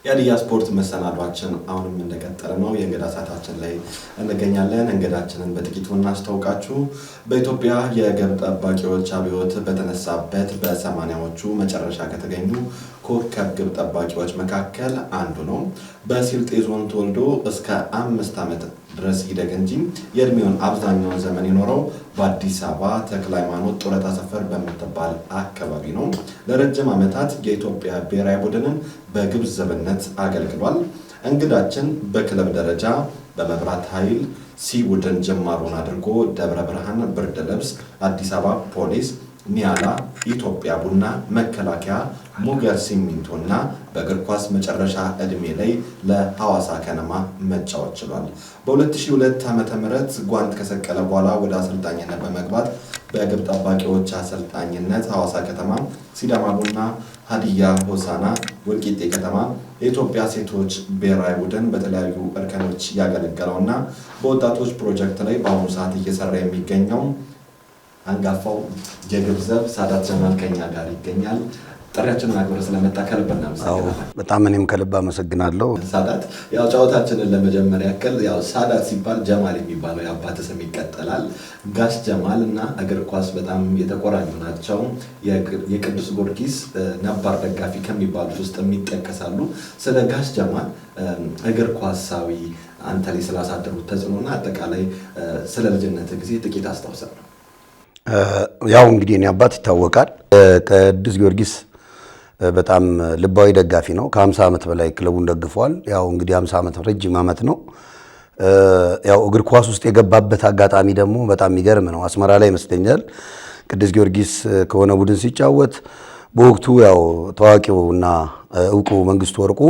የሀዲያ ስፖርት መሰናዷችን አሁንም እንደቀጠለ ነው። የእንግዳ ሰዓታችን ላይ እንገኛለን። እንግዳችንን በጥቂቱ እናስተዋውቃችሁ። በኢትዮጵያ የግብ ጠባቂዎች አብዮት በተነሳበት በ80ዎቹ መጨረሻ ከተገኙ ኮከብ ግብ ጠባቂዎች መካከል አንዱ ነው። በስልጤ ዞን ተወልዶ እስከ 5 ዓመት ድረስ ይደግ እንጂ የእድሜውን አብዛኛውን ዘመን የኖረው በአዲስ አበባ ተክለ ሃይማኖት ጡረታ ሰፈር በምትባል አካባቢ ነው። ለረጅም ዓመታት የኢትዮጵያ ብሔራዊ ቡድንን በግብ ዘብነት አገልግሏል። እንግዳችን በክለብ ደረጃ በመብራት ኃይል ሲ ቡድን ጅማሮን አድርጎ ደብረ ብርሃን ብርድ ልብስ፣ አዲስ አበባ ፖሊስ፣ ኒያላ፣ ኢትዮጵያ ቡና፣ መከላከያ፣ ሙገር ሲሚንቶና በእግር ኳስ መጨረሻ እድሜ ላይ ለሐዋሳ ከነማ መጫወት ችሏል። በ2002 ዓ.ም ጓንት ከሰቀለ በኋላ ወደ አሰልጣኝነት በመግባት በግብ ጠባቂዎች አሰልጣኝነት ሐዋሳ ከተማ፣ ሲዳማ ቡና፣ ሀዲያ ሆሳና፣ ወልቂጤ ከተማ፣ የኢትዮጵያ ሴቶች ብሔራዊ ቡድን በተለያዩ እርከኖች ያገለገለውና በወጣቶች ፕሮጀክት ላይ በአሁኑ ሰዓት እየሰራ የሚገኘው አንጋፋው የግብ ዘብ ሳዳት ጀማል ከኛ ጋር ይገኛል። ጥሪያችንን አክብረህ ስለመጣ ከልብ እናመሰግናለን። በጣም እኔም ከልብ አመሰግናለሁ። ሳዳት፣ ያው ጨዋታችንን ለመጀመሪያ ያክል ያው ሳዳት ሲባል ጀማል የሚባለው የአባት ስም ይቀጥላል። ጋሽ ጀማል እና እግር ኳስ በጣም የተቆራኙ ናቸው። የቅዱስ ጊዮርጊስ ነባር ደጋፊ ከሚባሉት ውስጥ የሚጠቀሳሉ። ስለ ጋሽ ጀማል እግር ኳሳዊ አንተ ላይ ስላሳደሩት ተጽዕኖና አጠቃላይ ስለ ልጅነት ጊዜ ጥቂት አስታውሰን ነው። ያው እንግዲህ እኔ አባት ይታወቃል። ቅዱስ ጊዮርጊስ በጣም ልባዊ ደጋፊ ነው። ከ50 ዓመት በላይ ክለቡን ደግፏል። ያው እንግዲህ 50 ዓመት ረጅም ዓመት ነው። ያው እግር ኳስ ውስጥ የገባበት አጋጣሚ ደግሞ በጣም የሚገርም ነው። አስመራ ላይ ይመስለኛል ቅዱስ ጊዮርጊስ ከሆነ ቡድን ሲጫወት በወቅቱ ያው ታዋቂውና ዕውቁ መንግስቱ ወርቁ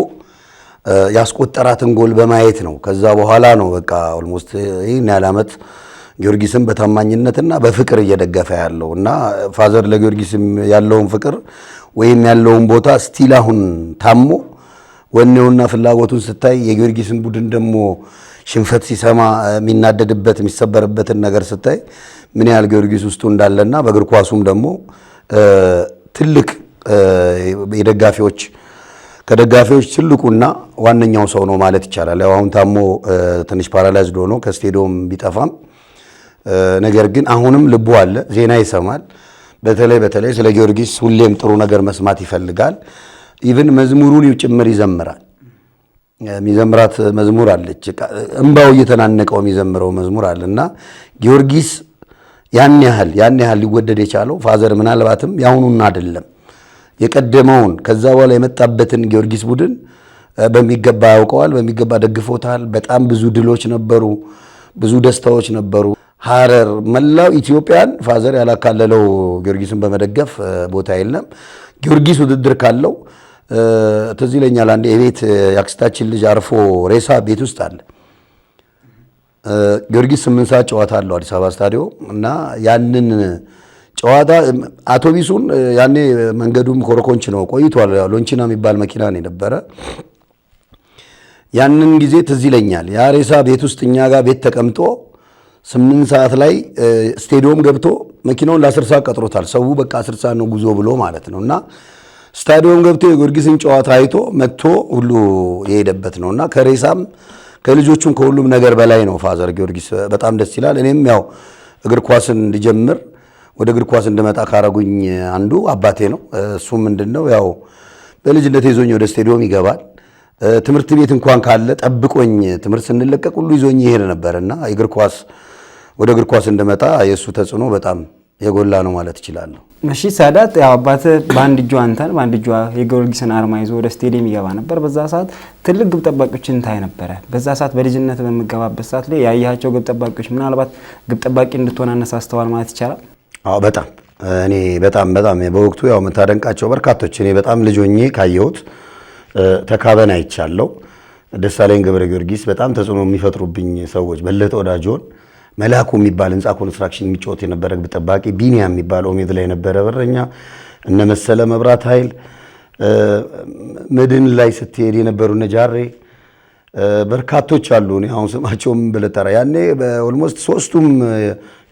ያስቆጠራትን ጎል በማየት ነው። ከዛ በኋላ ነው በቃ ኦልሞስት ይሄን ያህል ዓመት ጊዮርጊስን በታማኝነትና በፍቅር እየደገፈ ያለው እና ፋዘር ለጊዮርጊስም ያለውን ፍቅር ወይም ያለውን ቦታ ስቲል አሁን ታሞ ወኔውና ፍላጎቱን ስታይ የጊዮርጊስን ቡድን ደግሞ ሽንፈት ሲሰማ የሚናደድበት የሚሰበርበትን ነገር ስታይ ምን ያህል ጊዮርጊስ ውስጡ እንዳለና በእግር ኳሱም ደግሞ ትልቅ የደጋፊዎች ከደጋፊዎች ትልቁና ዋነኛው ሰው ነው ማለት ይቻላል። ያው አሁን ታሞ ትንሽ ፓራላይዝድ ሆኖ ከስቴዲየም ቢጠፋም ነገር ግን አሁንም ልቡ አለ፣ ዜና ይሰማል። በተለይ ስለ ጊዮርጊስ ሁሌም ጥሩ ነገር መስማት ይፈልጋል። ኢቭን መዝሙሩን ጭምር ይዘምራል። የሚዘምራት መዝሙር አለች፣ እንባው እየተናነቀው የሚዘምረው መዝሙር አለና ጊዮርጊስ ያን ያህል ሊወደድ የቻለው ፋዘር ምናልባትም ያሁኑን አይደለም የቀደመውን ከዛ በኋላ የመጣበትን ጊዮርጊስ ቡድን በሚገባ ያውቀዋል፣ በሚገባ ደግፎታል። በጣም ብዙ ድሎች ነበሩ፣ ብዙ ደስታዎች ነበሩ። ሐረር መላው ኢትዮጵያን ፋዘር ያላካለለው ጊዮርጊስን በመደገፍ ቦታ የለም። ጊዮርጊስ ውድድር ካለው ትዝ ይለኛል አንድ የቤት ያክስታችን ልጅ አርፎ ሬሳ ቤት ውስጥ አለ። ጊዮርጊስ 8 ሰዓት ጨዋታ አለው አዲስ አበባ ስታዲዮም እና ያንን ጨዋታ አውቶቢሱን ያኔ መንገዱም ኮረኮንች ነው ቆይቷል። ሎንቺና የሚባል መኪና ነው የነበረ። ያንን ጊዜ ትዝ ይለኛል ያ ሬሳ ቤት ውስጥ እኛ ጋር ቤት ተቀምጦ 8 ሰዓት ላይ ስቴዲዮም ገብቶ መኪናውን ለ10 ሰዓት ቀጥሮታል። ሰው በቃ 10 ሰዓት ነው ጉዞ ብሎ ማለት ነው እና ስታዲዮም ገብቶ የጊዮርጊስን ጨዋታ አይቶ መጥቶ ሁሉ የሄደበት ነውና ከሬሳም ከልጆቹም ከሁሉም ነገር በላይ ነው ፋዘር ጊዮርጊስ። በጣም ደስ ይላል። እኔም ያው እግር ኳስን እንድጀምር ወደ እግር ኳስ እንድመጣ ካረጉኝ አንዱ አባቴ ነው። እሱም ምንድነው ያው በልጅነት ይዞኝ ወደ ስቴዲዮም ይገባል። ትምህርት ቤት እንኳን ካለ ጠብቆኝ ትምህርት ስንለቀቅ ሁሉ ይዞኝ ይሄድ ነበርና ወደ እግር ኳስ እንድመጣ የሱ ተጽዕኖ በጣም የጎላ ነው ማለት ይችላል። እሺ ሳዳት፣ ያው አባት በአንድ እጁ አንተን በአንድ እጁ የጊዮርጊስን አርማ ይዞ ወደ ስቴዲየም ይገባ ነበር። በዛ ሰዓት ትልቅ ግብ ጠባቂዎችን ታይ ነበረ። በዛ ሰዓት በልጅነት በመገባበት ሰዓት ላይ ያያቸው ግብ ጠባቂዎች ምናልባት ግብ ጠባቂ እንድትሆን አነሳስተዋል ማለት ይቻላል? አዎ በጣም እኔ በጣም በወቅቱ ያው የምታደንቃቸው በርካቶች እኔ በጣም ልጅ ሆኜ ካየሁት ተካበን አይቻለሁ። ደሳለኝ ገብረ ጊዮርጊስ በጣም ተጽዕኖ የሚፈጥሩብኝ ሰዎች፣ በለጠ ወዳጆን፣ መላኩ የሚባል ህንፃ ኮንስትራክሽን የሚጫወት የነበረ ግብ ጠባቂ፣ ቢኒያም የሚባል ኦሜድ ላይ የነበረ በረኛ፣ እነ መሰለ መብራት ኃይል፣ መድን ላይ ስትሄድ የነበሩ እነ ጃሬ በርካቶች አሉ። እኔ አሁን ስማቸውም ብለጠራ ያኔ ኦልሞስት ሶስቱም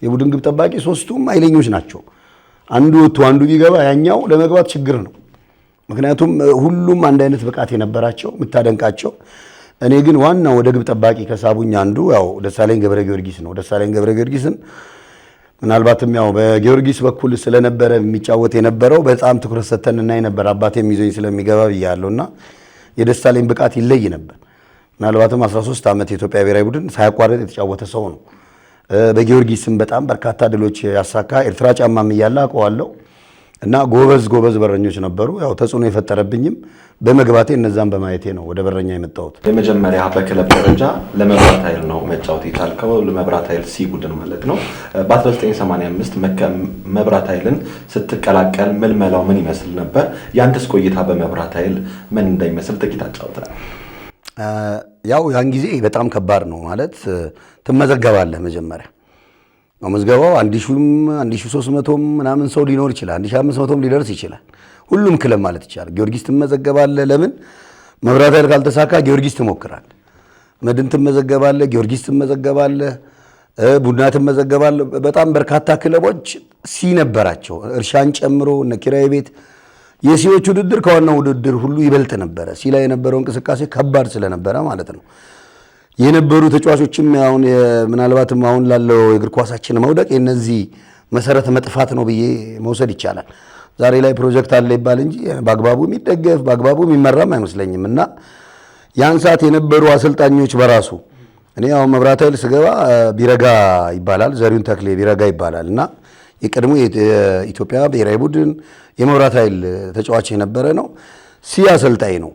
የቡድን ግብ ጠባቂ ሶስቱም ኃይለኞች ናቸው። አንዱ ወጥቶ አንዱ ቢገባ ያኛው ለመግባት ችግር ነው ምክንያቱም ሁሉም አንድ አይነት ብቃት የነበራቸው የምታደንቃቸው። እኔ ግን ዋናው ወደ ግብ ጠባቂ ከሳቡኝ አንዱ ያው ደሳለኝ ገብረ ጊዮርጊስ ነው። ደሳለኝ ገብረ ጊዮርጊስን ምናልባትም ያው በጊዮርጊስ በኩል ስለነበረ የሚጫወት የነበረው በጣም ትኩረት ሰጥተን እናይ ነበር። አባቴም ይዞኝ ስለሚገባ ብያለሁና የደሳለኝ ብቃት ይለይ ነበር። ምናልባትም 13 ዓመት የኢትዮጵያ ብሔራዊ ቡድን ሳያቋርጥ የተጫወተ ሰው ነው። በጊዮርጊስም በጣም በርካታ ድሎች ያሳካ ኤርትራ ጫማም እያለ አውቀዋለሁ እና ጎበዝ በረኞች ነበሩ። ያው ተጽዕኖ የፈጠረብኝም በመግባቴ እነዛን በማየቴ ነው ወደ በረኛ የመጣሁት። የመጀመሪያ በክለብ ደረጃ ለመብራት ኃይል ነው መጫወት የቻልከው፣ ለመብራት ኃይል ሲ ቡድን ማለት ነው። በ1985 መብራት ኃይልን ስትቀላቀል ምልመላው ምን ይመስል ነበር? ያንተስ ቆይታ በመብራት ኃይል ምን እንደሚመስል ጥቂት አጫውተናል። ያው ያን ጊዜ በጣም ከባድ ነው ማለት ትመዘገባለህ። መጀመሪያ መዝገባው 1300 ምናምን ሰው ሊኖር ይችላል፣ 1500 ሊደርስ ይችላል። ሁሉም ክለብ ማለት ይቻላል። ጊዮርጊስ ትመዘገባለህ። ለምን መብራት ኃይል ካልተሳካ ጊዮርጊስ ትሞክራለህ። መድን ትመዘገባለህ፣ ጊዮርጊስ ትመዘገባለህ፣ ቡና ትመዘገባለህ። በጣም በርካታ ክለቦች ሲነበራቸው እርሻን ጨምሮ እነ ኪራይ ቤት የሲዎች ውድድር ከዋናው ውድድር ሁሉ ይበልጥ ነበረ። ሲ ላይ የነበረው እንቅስቃሴ ከባድ ስለነበረ ማለት ነው። የነበሩ ተጫዋቾችም አሁን ምናልባትም አሁን ላለው የእግር ኳሳችን መውደቅ የነዚህ መሰረት መጥፋት ነው ብዬ መውሰድ ይቻላል። ዛሬ ላይ ፕሮጀክት አለ ይባል እንጂ በአግባቡ የሚደገፍ በአግባቡ የሚመራም አይመስለኝም። እና ያን ሰዓት የነበሩ አሰልጣኞች በራሱ እኔ አሁን መብራት ኃይል ስገባ ቢረጋ ይባላል፣ ዘሪሁን ተክሌ ቢረጋ ይባላል እና የቀድሞ የኢትዮጵያ ብሔራዊ ቡድን የመብራት ኃይል ተጫዋች የነበረ ነው። ሲ አሰልጣኝ ነው።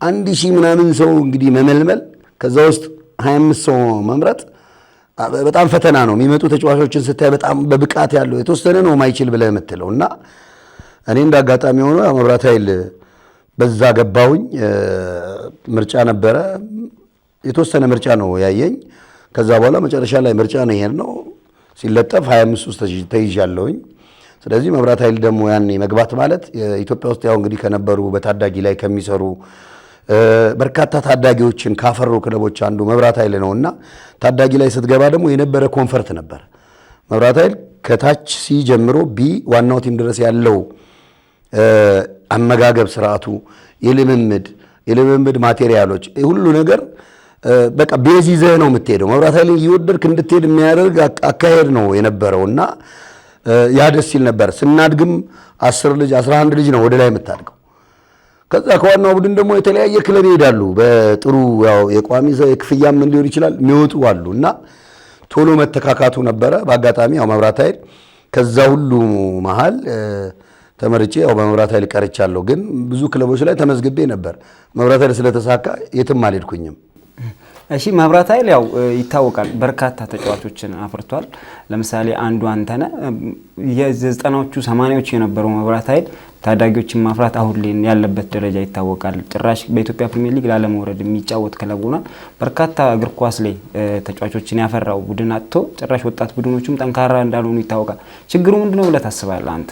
1000 ምናምን ሰው እንግዲህ መመልመል ከዛ ውስጥ 25 ሰው መምረጥ በጣም ፈተና ነው። የሚመጡ ተጫዋቾችን ስታይ በጣም በብቃት ያለው የተወሰነ ነው ማይችል ብለህ የምትለው እና እኔ እንደ አጋጣሚ ሆኖ መብራት ኃይል በዛ ገባሁኝ። ምርጫ ነበረ፣ የተወሰነ ምርጫ ነው ያየኝ። ከዛ በኋላ መጨረሻ ላይ ምርጫ ነው ይሄን ነው ሲለጠፍ 25 ውስጥ ተይዣለሁኝ። ስለዚህ መብራት ኃይል ደግሞ ያኔ መግባት ማለት ኢትዮጵያ ውስጥ ያው እንግዲህ ከነበሩ በታዳጊ ላይ ከሚሰሩ በርካታ ታዳጊዎችን ካፈሩ ክለቦች አንዱ መብራት ኃይል ነውና ታዳጊ ላይ ስትገባ ደግሞ የነበረ ኮንፈርት ነበር። መብራት ኃይል ከታች ሲ ጀምሮ ቢ ዋናው ቲም ድረስ ያለው አመጋገብ ስርዓቱ፣ የልምምድ ማቴሪያሎች ሁሉ ነገር በቃ ቤዝ ይዘህ ነው የምትሄደው። መብራት ኃይል እየወደድክ እንድትሄድ የሚያደርግ አካሄድ ነው የነበረውና ያ ደስ ሲል ነበር። ስናድግም 10 ልጅ 11 ልጅ ነው ወደ ላይ የምታድገው። ከዛ ከዋናው ቡድን ደግሞ የተለያየ ክለብ ይሄዳሉ። በጥሩ ያው የቋሚ የክፍያም ምን ሊሆን ይችላል የሚወጡ አሉ እና ቶሎ መተካካቱ ነበረ። በአጋጣሚ ያው መብራት ኃይል ከዛ ሁሉ መሃል ተመርጬ ያው በመብራት ኃይል ቀርቻለሁ። ግን ብዙ ክለቦች ላይ ተመዝግቤ ነበር። መብራት ኃይል ስለተሳካ የትም አልሄድኩኝም። እሺ መብራት ኃይል ያው ይታወቃል፣ በርካታ ተጫዋቾችን አፍርቷል። ለምሳሌ አንዱ አንተነህ የ90ዎቹ 80ዎቹ የነበረው መብራት ኃይል ታዳጊዎችን ማፍራት አሁን ላይ ያለበት ደረጃ ይታወቃል። ጭራሽ በኢትዮጵያ ፕሪሚየር ሊግ ላለመውረድ የሚጫወት ክለብ ሆኗል። በርካታ እግር ኳስ ላይ ተጫዋቾችን ያፈራው ቡድን አጥቶ ጭራሽ ወጣት ቡድኖቹም ጠንካራ እንዳልሆኑ ይታወቃል። ችግሩ ምንድነው ብለህ ታስባለህ አንተ?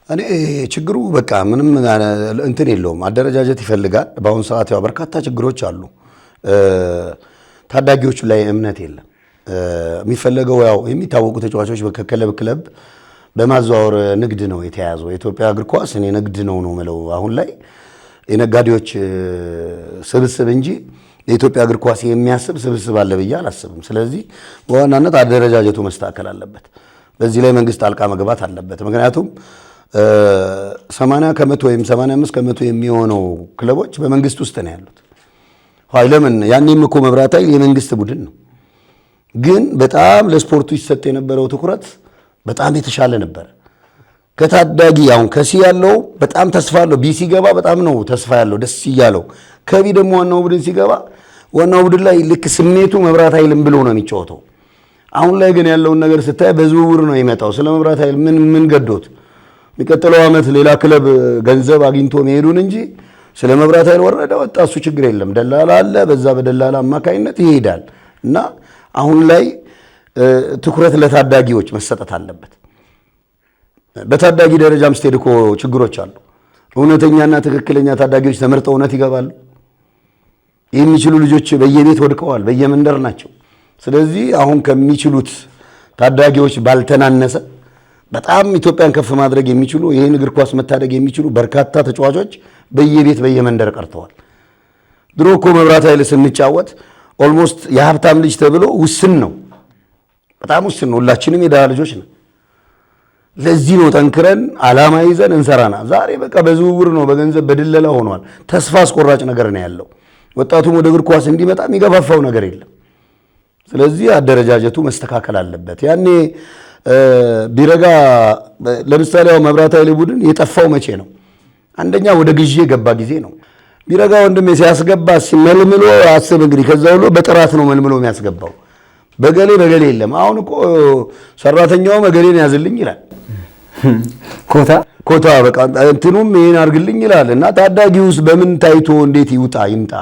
እኔ ችግሩ በቃ ምንም እንትን የለውም፣ አደረጃጀት ይፈልጋል። በአሁኑ ሰዓት ያው በርካታ ችግሮች አሉ። ታዳጊዎቹ ላይ እምነት የለም። የሚፈለገው ያው የሚታወቁ ተጫዋቾች ከክለብ ክለብ በማዘዋወር ንግድ ነው የተያዘው። የኢትዮጵያ እግር ኳስ እኔ ንግድ ነው የምለው። አሁን ላይ የነጋዴዎች ስብስብ እንጂ የኢትዮጵያ እግር ኳስ የሚያስብ ስብስብ አለ ብዬ አላስብም። ስለዚህ በዋናነት አደረጃጀቱ መስተካከል አለበት። በዚህ ላይ መንግስት ጣልቃ መግባት አለበት። ምክንያቱም 80% ወይም 85% የሚሆነው ክለቦች በመንግስት ውስጥ ነው ያሉት። ለምን ያኔም እኮ መብራት ኃይል የመንግስት ቡድን ነው፣ ግን በጣም ለስፖርቱ ይሰጥ የነበረው ትኩረት በጣም የተሻለ ነበር። ከታዳጊ አሁን ከሲ ያለው በጣም ተስፋ አለው። ቢ ሲገባ በጣም ነው ተስፋ ያለው ደስ እያለው። ከቢ ደግሞ ዋናው ቡድን ሲገባ ዋናው ቡድን ላይ ልክ ስሜቱ መብራት ኃይልም ብሎ ነው የሚጫወተው። አሁን ላይ ግን ያለውን ነገር ስታይ በዝውውር ነው የመጣው። ስለ መብራት ኃይል ምን ገዶት የሚቀጥለው ዓመት ሌላ ክለብ ገንዘብ አግኝቶ መሄዱን እንጂ ስለ መብራት ኃይል ወረደ ወጣ እሱ ችግር የለም። ደላላ አለ፣ በዛ በደላላ አማካይነት ይሄዳል እና አሁን ላይ ትኩረት ለታዳጊዎች መሰጠት አለበት። በታዳጊ ደረጃም ስትሄድ እኮ ችግሮች አሉ። እውነተኛና ትክክለኛ ታዳጊዎች ተመርጠው እውነት ይገባሉ። የሚችሉ ልጆች በየቤት ወድቀዋል፣ በየመንደር ናቸው። ስለዚህ አሁን ከሚችሉት ታዳጊዎች ባልተናነሰ በጣም ኢትዮጵያን ከፍ ማድረግ የሚችሉ ይህን እግር ኳስ መታደግ የሚችሉ በርካታ ተጫዋቾች በየቤት በየመንደር ቀርተዋል። ድሮ እኮ መብራት ኃይል ስንጫወት ኦልሞስት የሀብታም ልጅ ተብሎ ውስን ነው፣ በጣም ውስን ነው። ሁላችንም የድሃ ልጆች ነን። ለዚህ ነው ጠንክረን ዓላማ ይዘን እንሰራና ዛሬ በቃ በዝውውር ነው በገንዘብ በድለላ ሆኗል። ተስፋ አስቆራጭ ነገር ነው ያለው። ወጣቱም ወደ እግር ኳስ እንዲመጣ የሚገፋፋው ነገር የለም። ስለዚህ አደረጃጀቱ መስተካከል አለበት። ያኔ ቢረጋ ለምሳሌ መብራት ኃይል ቡድን የጠፋው መቼ ነው? አንደኛ ወደ ግዢ የገባ ጊዜ ነው። ቢረጋ ወንድሜ ሲያስገባ ሲመልምሎ አስብ እንግዲህ ከዛ ሁሉ በጥራት ነው መልምሎ የሚያስገባው። በገሌ የለም። አሁን እኮ ሰራተኛው መገሌን ያዝልኝ ይላል። ኮታ በቃ እንትኑም ይሄን አድርግልኝ ይላል። እና ታዳጊውስ በምን ታይቶ እንዴት ይምጣ?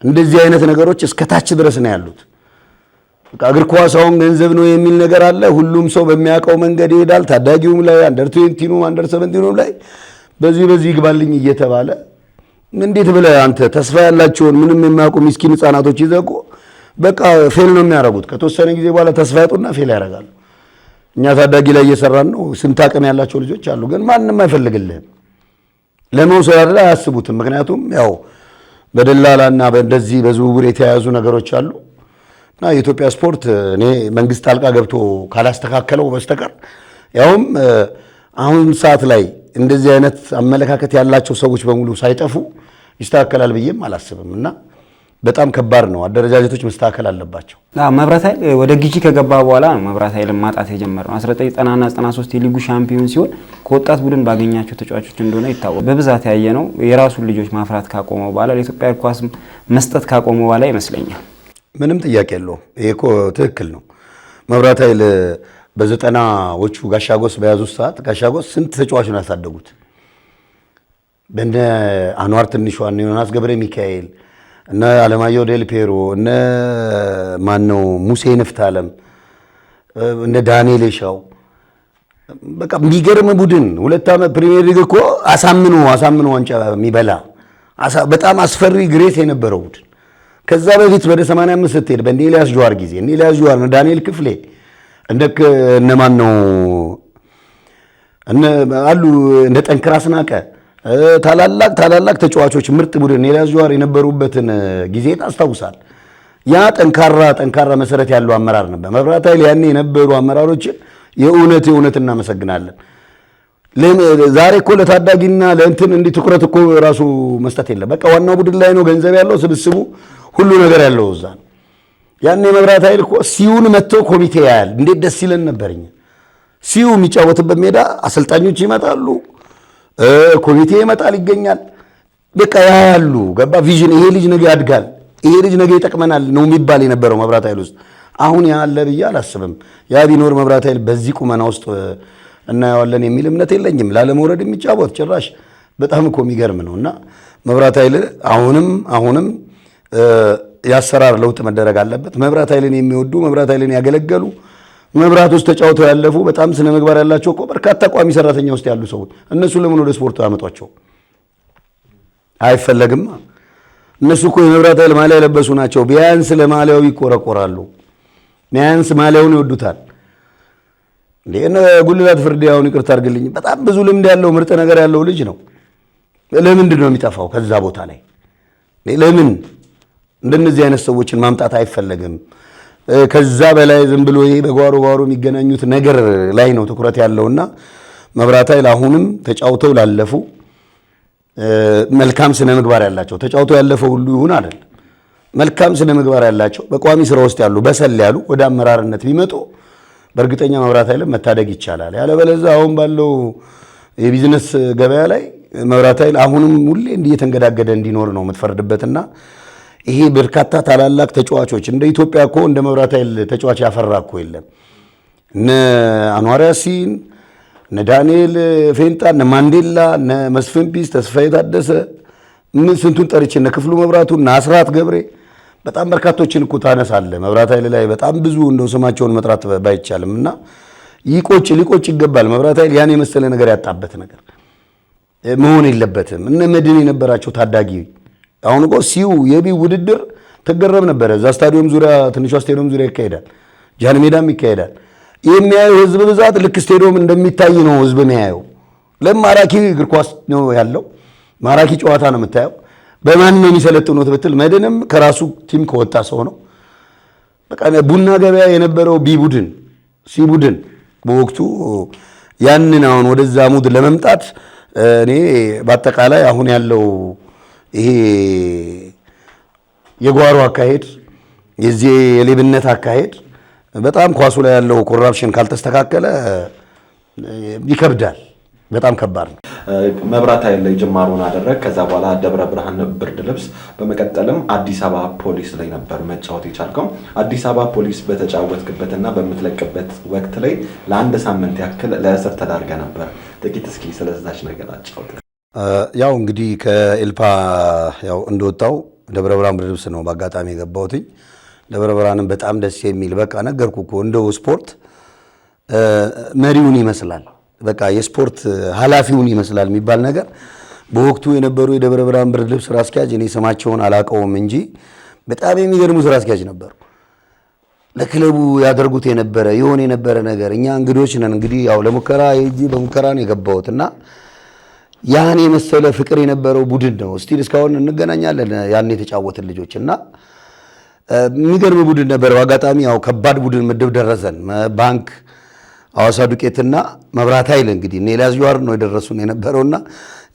እንደዚህ አይነት ነገሮች እስከ ታች ድረስ ነው ያሉት። በቃ እግር ኳስ አሁን ገንዘብ ነው የሚል ነገር አለ። ሁሉም ሰው በሚያውቀው መንገድ ይሄዳል። ታዳጊውም ላይ አንደር 20 አንደር 17 ላይ በዚህ ይግባልኝ እየተባለ እንዴት ብለህ አንተ ተስፋ ያላቸውን ምንም የማያውቁ ምስኪን ህፃናቶች ይዘቁ በቃ ፌል ነው የሚያደርጉት። ከተወሰነ ጊዜ በኋላ ተስፋ ያጡና ፌል ያደርጋሉ። እኛ ታዳጊ ላይ እየሰራን ነው። ስንት አቅም ያላቸው ልጆች አሉ፣ ግን ማንም አይፈልግልህም። ለመውሰድ ላይ አያስቡትም። ምክንያቱም ያው በደላላና በእንደዚህ በዝውውር የተያያዙ ነገሮች አሉ እና የኢትዮጵያ ስፖርት እኔ መንግስት ጣልቃ ገብቶ ካላስተካከለው በስተቀር ያውም አሁን ሰዓት ላይ እንደዚህ አይነት አመለካከት ያላቸው ሰዎች በሙሉ ሳይጠፉ ይስተካከላል ብዬም አላስብም እና በጣም ከባድ ነው። አደረጃጀቶች መስተካከል አለባቸው። መብራት ኃይል ወደ ግዢ ከገባ በኋላ ነው መብራት ኃይል ማጣት የጀመረው። 1990 እና 93 የሊጉ ሻምፒዮን ሲሆን ከወጣት ቡድን ባገኛቸው ተጫዋቾች እንደሆነ ይታወቃል። በብዛት ያየ ነው የራሱን ልጆች ማፍራት ካቆመ በኋላ ለኢትዮጵያ እግር ኳስ መስጠት ካቆመ በኋላ ይመስለኛል። ምንም ጥያቄ የለውም። ይሄ እኮ ትክክል ነው። መብራት ኃይል በ90ዎቹ ጋሻጎስ በያዙት ሰዓት ጋሻጎስ ስንት ተጫዋች ነው ያሳደጉት? በእነ አንዋር ትንሿ፣ እነ ዮናስ ገብረ ሚካኤል፣ እነ አለማየሁ ዴል ፔሮ፣ እነ ማነው ሙሴ ንፍታለም፣ እነ ዳንኤል ሻው በቃ የሚገርም ቡድን። 2 ዓመት ፕሪሚየር ሊግ እኮ አሳምኖ ዋንጫ የሚበላ በጣም አስፈሪ ግሬስ የነበረው ቡድን። ከዛ በፊት ወደ 85 ስትሄድ በእነ ኤልያስ ጀዋር ጊዜ እነ ኤልያስ ጀዋር፣ እነ ዳንኤል ክፍሌ እነ ማን ነው አሉ እነ ጠንክራ አስናቀ ታላላቅ ተጫዋቾች ምርጥ ቡድን ኤልያስ ጀዋር የነበሩበትን ጊዜ ታስታውሳል። ያ ጠንካራ መሰረት ያለው አመራር ነበር መብራት ኃይል። ያኔ የነበሩ አመራሮችን የእውነት እናመሰግናለን። ዛሬ እኮ ለታዳጊና ለእንትን እንዲህ ትኩረት እኮ ራሱ መስጠት የለም። በቃ ዋናው ቡድን ላይ ነው ገንዘብ ያለው ስብስቡ ሁሉ ነገር ያለው እዛ ነው። ያኔ መብራት ኃይል እኮ ሲዩን መጥቶ ኮሚቴ ያያል። እንዴት ደስ ይለን ነበርኝ። ሲዩ የሚጫወትበት ሜዳ አሰልጣኞች ይመጣሉ፣ ኮሚቴ ይመጣል፣ ይገኛል። በቃ ያያሉ። ገባ ቪዥን። ይሄ ልጅ ነገ ያድጋል፣ ይሄ ልጅ ነገ ይጠቅመናል ነው የሚባል የነበረው መብራት ኃይል ውስጥ። አሁን ያለ ብዬ አላስብም። ያ ቢኖር መብራት ኃይል በዚህ ቁመና ውስጥ እናየዋለን የሚል እምነት የለኝም። ላለመውረድ የሚጫወት ጭራሽ በጣም እኮ የሚገርም ነው። እና መብራት ኃይል አሁንም የአሰራር ለውጥ መደረግ አለበት። መብራት ኃይልን የሚወዱ መብራት ኃይልን ያገለገሉ መብራት ውስጥ ተጫውተው ያለፉ በጣም ስነ ምግባር ያላቸው እኮ በርካታ ቋሚ ሰራተኛ ውስጥ ያሉ ሰዎች እነሱ ለምን ወደ ስፖርቱ ያመጧቸው? አይፈለግም። እነሱ እኮ የመብራት ኃይል ማሊያ የለበሱ ናቸው። ቢያንስ ለማሊያው ይቆረቆራሉ፣ ቢያንስ ማሊያውን ይወዱታል። እነ ጉልላት ፍርድ ያውን ይቅርታ አድርግልኝ በጣም ብዙ ልምድ ያለው ምርጥ ነገር ያለው ልጅ ነው። ለምንድን ነው የሚጠፋው ከዛ ቦታ ላይ? ለምን እንደነዚህ አይነት ሰዎችን ማምጣት አይፈለግም? ከዛ በላይ ዝም ብሎ ይሄ በጓሮ የሚገናኙት ነገር ላይ ነው ትኩረት ያለውና መብራት ኃይል አሁንም ተጫውተው ላለፉ መልካም ስነ ምግባር ያላቸው ተጫውተው ያለፈው ሁሉ ይሁን አይደል፣ መልካም ስነ ምግባር ያላቸው በቋሚ ስራ ውስጥ ያሉ በሰል ያሉ ወደ አመራርነት ቢመጡ በእርግጠኛ መብራት ኃይልን መታደግ ይቻላል። ያለበለዚያ አሁን ባለው የቢዝነስ ገበያ ላይ መብራት ኃይል አሁንም ሁሌ እየተንገዳገደ እንዲኖር ነው የምትፈርድበትና ይሄ በርካታ ታላላቅ ተጫዋቾች እንደ ኢትዮጵያ እኮ እንደ መብራት ኃይል ተጫዋች ያፈራ እኮ የለም። እነ አንዋር ያሲን፣ እነ ዳንኤል ፌንጣ፣ እነ ማንዴላ፣ እነ መስፍን ፒስ፣ ተስፋዬ ታደሰ ምን ስንቱን ጠርቼ እነ ክፍሉ መብራቱ፣ እነ አስራት ገብሬ በጣም በርካቶችን እኮ ታነሳለ። መብራት ኃይል ላይ በጣም ብዙ እንደው ስማቸውን መጥራት ባይቻልም እና ሊቆጭ ይገባል። መብራት ኃይል ያን የመሰለ ነገር ያጣበት ነገር መሆን የለበትም። እነ መድን የነበራቸው ታዳጊ አሁን እኮ ሲዩ የቢው ውድድር ትገረም ነበረ። እዛ ስታዲየም ዙሪያ ትንሿ ስታዲየም ዙሪያ ይካሄዳል፣ ጃን ሜዳም ይካሄዳል። የሚያየው ህዝብ ብዛት ልክ ስቴዲየም እንደሚታይ ነው ህዝብ የሚያየው። ለማራኪ እግር ኳስ ነው ያለው፣ ማራኪ ጨዋታ ነው የምታየው። በማን ነው የሚሰለጥኑት ብትል መድንም ከራሱ ቲም ከወጣ ሰው ነው። በቃ ቡና ገበያ የነበረው ቢ-ቡድን ሲ-ቡድን በወቅቱ ያንን አሁን ወደዛ ሙድ ለመምጣት እኔ በአጠቃላይ አሁን ያለው ይሄ የጓሮ አካሄድ የዚህ የሌብነት አካሄድ በጣም ኳሱ ላይ ያለው ኮራፕሽን ካልተስተካከለ ይከብዳል። በጣም ከባድ ነው። መብራት ኃይል ላይ ጅማሮን አደረግ። ከዛ በኋላ ደብረ ብርሃን ብርድ ልብስ፣ በመቀጠልም አዲስ አበባ ፖሊስ ላይ ነበር መጫወት የቻልከው። አዲስ አበባ ፖሊስ በተጫወትክበትና በምትለቅበት ወቅት ላይ ለአንድ ሳምንት ያክል ለእስር ተዳርገ ነበር። ጥቂት እስኪ ስለዛች ነገር አጫውት። ያው እንግዲህ ከኤልፓ ያው እንደወጣው ደብረ ብርሃን ብርድ ልብስ ነው በአጋጣሚ የገባሁትኝ። ደብረ ብርሃንም በጣም ደስ የሚል በቃ ነገርኩ እኮ እንደው ስፖርት መሪውን ይመስላል፣ በቃ የስፖርት ኃላፊውን ይመስላል የሚባል ነገር በወቅቱ የነበሩ የደብረ ብርሃን ብርድ ልብስ ስራ አስኪያጅ እኔ ስማቸውን አላውቀውም እንጂ በጣም የሚገርሙ ስራ አስኪያጅ ነበሩ። ለክለቡ ያደርጉት የሆነ የነበረ ነገር እኛ እንግዶች ነን እንግዲህ ያው ለሙከራ ሄጂ በሙከራ ነው የገባሁትና ያን የመሰለ ፍቅር የነበረው ቡድን ነው። ስቲል እስካሁን እንገናኛለን ያን የተጫወትን ልጆች እና የሚገርም ቡድን ነበር። በአጋጣሚ ያው ከባድ ቡድን ምድብ ደረሰን። ባንክ፣ ሐዋሳ ዱቄትና መብራት ኃይል እንግዲህ እነ ኤልያስ ጆሃር ነው የደረሱን የነበረውና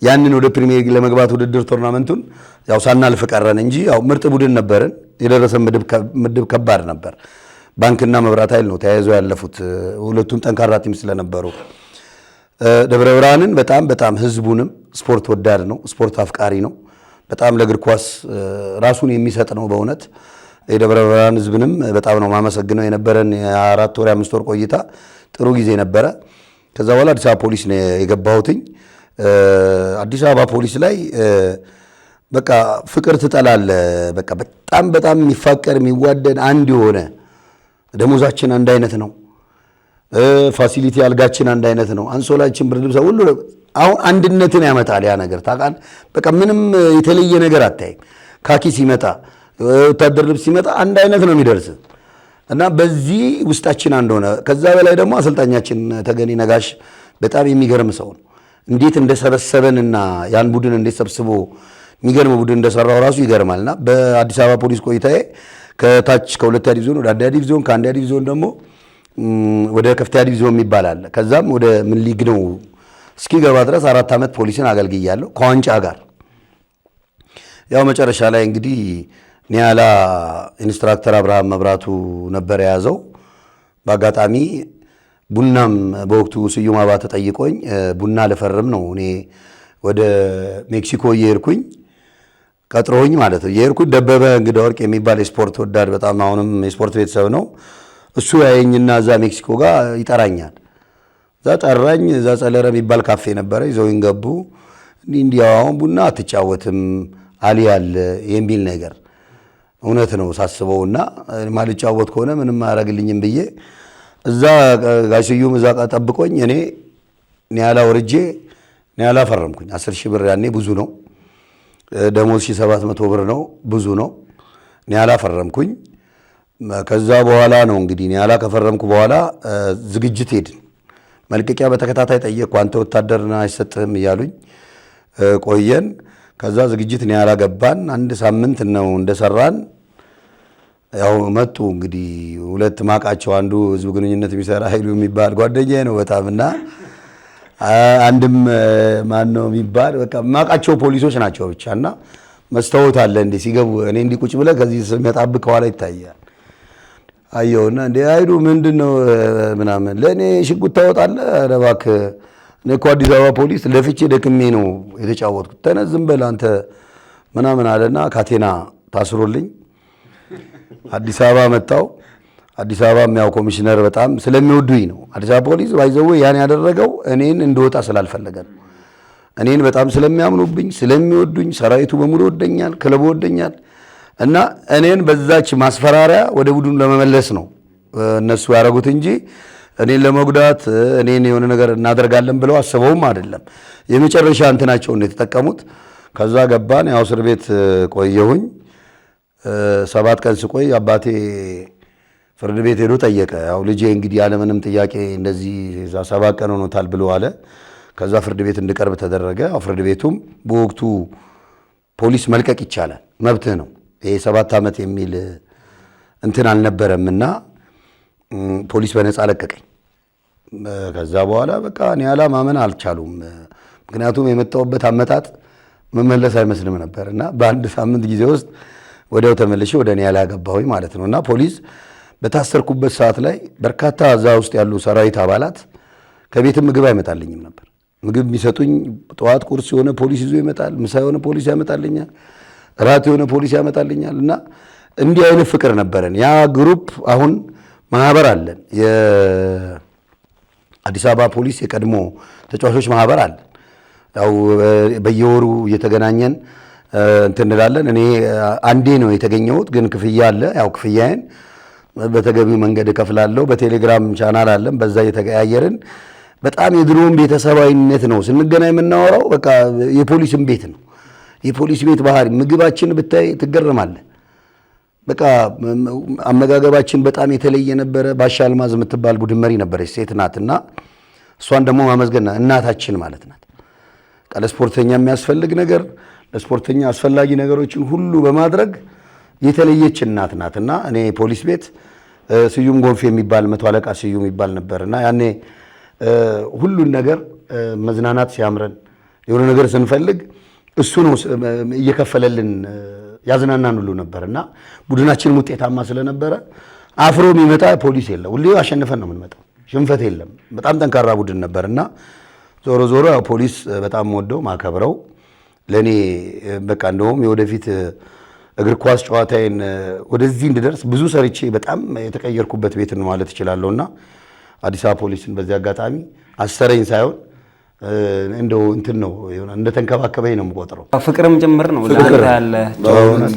ያንን ወደ ፕሪሚየር ሊግ ለመግባት ውድድር ቶርናመንቱን ያው ሳናልፍ ቀረን እንጂ ያው ምርጥ ቡድን ነበርን። የደረሰን ምድብ ከባድ ነበር። ባንክና መብራት ኃይል ነው ተያይዘው ያለፉት፣ ሁለቱም ጠንካራ ቲም ስለነበሩ። ደብረ ብርሃንን በጣም ህዝቡንም ስፖርት ወዳድ ነው፣ ስፖርት አፍቃሪ ነው። በጣም ለእግር ኳስ ራሱን የሚሰጥ ነው በእውነት። የደብረ ብርሃን ህዝብንም በጣም ነው ማመሰግነው። የነበረን የ4 ወር 5 ወር ቆይታ ጥሩ ጊዜ ነበረ። ከዛ በኋላ አዲስ አበባ ፖሊስ ነው የገባሁትኝ። አዲስ አበባ ፖሊስ ላይ በቃ ፍቅር ትጠላለ። በቃ በጣም የሚፋቀር የሚዋደድ አንድ የሆነ ደሞዛችን አንድ አይነት ነው። ፋሲሊቲ አልጋችን አንድ አይነት ነው። አንሶላችን፣ ብርድ ልብስ ሁሉ አሁን አንድነትን ያመጣል ያ ነገር ታውቃለህ። በቃ ምንም የተለየ ነገር አታይም። ካኪ ሲመጣ ወታደር ልብስ ሲመጣ አንድ አይነት ነው የሚደርስ እና በዚህ ውስጣችን አንድ ሆነ። ከዛ በላይ ደግሞ አሰልጣኛችን ተገኔ ነጋሽ በጣም የሚገርም ሰው ነው። እንዴት እንደሰበሰበንና ያን ቡድን እንዴት ሰብስቦ የሚገርም ቡድን እንደሰራው ራሱ ይገርማልና በአዲስ አበባ ፖሊስ ቆይታዬ ከታች ከሁለተኛ ዲቪዚዮን ወደ አንደኛ ዲቪዚዮን ከአንደኛ ዲቪዚዮን ደግሞ ወደ ከፍተኛ ዲቪዚዮን የሚባል አለ። ከዛም ወደ ምን ሊግ ነው እስኪገባ ድረስ 4 ዓመት ፖሊስን አገልግያለሁ ከዋንጫ ጋር። ያው መጨረሻ ላይ እንግዲህ ኒያላ ኢንስትራክተር አብርሃም መብራቱ ነበር የያዘው። በአጋጣሚ ቡናም በወቅቱ ስዩም አባተ ጠይቆኝ ቡና ልፈርም ነው እኔ ወደ ሜክሲኮ እየሄድኩኝ ቀጥሮኝ ማለት ነው እየሄድኩኝ ደበበ እንግዳ ወርቅ የሚባል የስፖርት ወዳድ በጣም አሁንም የስፖርት ቤተሰብ ነው። እሱ ያየኝና እዛ ሜክሲኮ ጋር ይጠራኛል። እዛ ጠራኝ። እዛ ጸለረ የሚባል ካፌ ነበረ። ይዘውኝ ገቡ። እንዲያው አሁን ቡና አትጫወትም አሊ ያለ የሚል ነገር እውነት ነው ሳስበውና ማልጫወት ከሆነ ምንም አያደርግልኝም ብዬ እዛ ጋሽዩም እዛ ጠብቆኝ እኔ ኒያላ ወርጄ ኒያላ ፈረምኩኝ። 10,000 ብር ያኔ ብዙ ነው። ደሞዝ 1700 ብር ነው፣ ብዙ ነው። ኒያላ ፈረምኩኝ። ከዛ በኋላ ነው እንግዲህ ኒያላ ከፈረምኩ በኋላ ዝግጅት ሄድን። መልቀቂያ በተከታታይ ጠየቅኩ። አንተ ወታደርና አይሰጥህም እያሉኝ ቆየን። ከዛ ዝግጅት ኒያላ ገባን። 1 ሳምንት ነው እንደሰራን ያው መጡ እንግዲህ 2 ማቃቸው። አንዱ ህዝብ ግንኙነት የሚሰራ ኃይሉ የሚባል ጓደኛዬ ነው በጣም እና አንድም ማን ነው የሚባል በቃ ማቃቸው ፖሊሶች ናቸው ብቻና መስታወት አለ እንዴ ሲገቡ እኔ እንዲህ ቁጭ ብለህ ከዚህ የሚያጣብቅ ከኋላ ይታያል። አየውና እንዴ አይዱ ምንድነው ምናምን ለኔ ሽጉጥ ታወጣለህ? ኧረ እባክህ እኔ እኮ አዲስ አበባ ፖሊስ ለፍቼ ደክሜ ነው የተጫወትኩት። ተነስ ዝም በል አንተ ምናምን አለና ካቴና ታስሮልኝ አዲስ አበባ መጣው። አዲስ አበባ ያው ኮሚሽነር በጣም ስለሚወዱኝ ነው። አዲስ አበባ ፖሊስ ባይዘው ያን ያደረገው እኔን እንደወጣ ስላልፈለገ ነው። እኔን በጣም ስለሚያምኑብኝ ስለሚወዱኝ፣ ሰራዊቱ በሙሉ ወደኛል፣ ክለቡ ወደኛል እና እኔን በዛች ማስፈራሪያ ወደ ቡድኑ ለመመለስ ነው እነሱ ያደረጉት እንጂ እኔን ለመጉዳት እኔን የሆነ ነገር እናደርጋለን ብለው አስበውም አይደለም። የመጨረሻ እንትናቸውን ነው የተጠቀሙት። ከዛ ገባን። ያው እስር ቤት ቆየሁኝ 7 ቀን ስቆይ አባቴ ፍርድ ቤት ሄዶ ጠየቀ። ያው ልጄ እንግዲህ ያለምንም ጥያቄ እንደዚህ 7 ቀን ሆኖታል ብሎ አለ። ከዛ ፍርድ ቤት እንድቀርብ ተደረገ። ያው ፍርድ ቤቱም በወቅቱ ፖሊስ መልቀቅ ይቻላል መብትህ ነው፣ ይሄ 7 ዓመት የሚል እንትን አልነበረምና ፖሊስ በነፃ ለቀቀኝ። ከዛ በኋላ በቃ ኒያላ ማመን አልቻሉም። ምክንያቱም የመጣሁበት አመጣጥ መመለስ አይመስልም ነበር እና በአንድ ሳምንት ጊዜ ውስጥ ወዲያው ተመልሼ ወደ ኒያላ ገባሁኝ ማለት ነው። እና ፖሊስ በታሰርኩበት ሰዓት ላይ በርካታ እዛ ውስጥ ያሉ ሰራዊት አባላት ከቤትም ምግብ አይመጣልኝም ነበር። ምግብ የሚሰጡኝ ጠዋት ቁርስ የሆነ ፖሊስ ይዞ ይመጣል፣ ምሳ የሆነ ፖሊስ ያመጣልኛል፣ ራት የሆነ ፖሊስ ያመጣልኛል። እና እንዲህ አይነት ፍቅር ነበረን። ያ ግሩፕ አሁን ማህበር አለን፣ የአዲስ አበባ ፖሊስ የቀድሞ ተጫዋቾች ማህበር አለን። ያው በየወሩ እየተገናኘን እንትን እንላለን። እኔ አንዴ ነው የተገኘሁት፣ ግን ክፍያ አለ። ያው ክፍያዬን በተገቢው መንገድ እከፍላለሁ። በቴሌግራም ቻናል አለን፣ በዛ እየተቀያየርን በጣም የድሮውን ቤተሰባዊነት ነው ስንገናኝ የምናወራው። በቃ የፖሊስም ቤት ነው። የፖሊስ ቤት ባህሪ ምግባችን ብታይ ትገረማለህ። በቃ አመጋገባችን በጣም የተለየ ነበረ። ባሻ አልማዝ የምትባል ቡድን መሪ ነበረች፣ ሴት ናት። እና እሷን ደግሞ ማመስገን እናታችን ማለት ናት። ለስፖርተኛ የሚያስፈልግ ነገር ለስፖርተኛ አስፈላጊ ነገሮችን ሁሉ በማድረግ የተለየች እናት ናት። እና እኔ ፖሊስ ቤት ስዩም ጎንፌ የሚባል 100 አለቃ ስዩም የሚባል ነበርና ያኔ ሁሉን ነገር መዝናናት ሲያምረን የሆነ ነገር ስንፈልግ እሱ ነው እየከፈለልን ያዝናናን ሁሉ ነበርና ቡድናችንም ውጤታማ ስለነበረ አፍሮ የሚመጣ ፖሊስ የለም። ሁሌ አሸንፈን ነው የምንመጣው፣ ሽንፈት የለም። በጣም ጠንካራ ቡድን ነበርና ዞሮ ዞሮ ያው ፖሊስ በጣም ወደው ማከብረው ለኔ በቃ እንደውም የወደፊት እግር ኳስ ጨዋታዬን ወደዚህ እንድደርስ ብዙ ሰርቼ በጣም የተቀየርኩበት ቤት ነው ማለት እችላለሁና አዲስ አበባ ፖሊስን በዚህ አጋጣሚ አሰረኝ ሳይሆን እንደው እንትን ነው እንደተንከባከበኝ ነው የምቆጥረው። ፍቅርም ጭምር ነው ለአንተ ያለ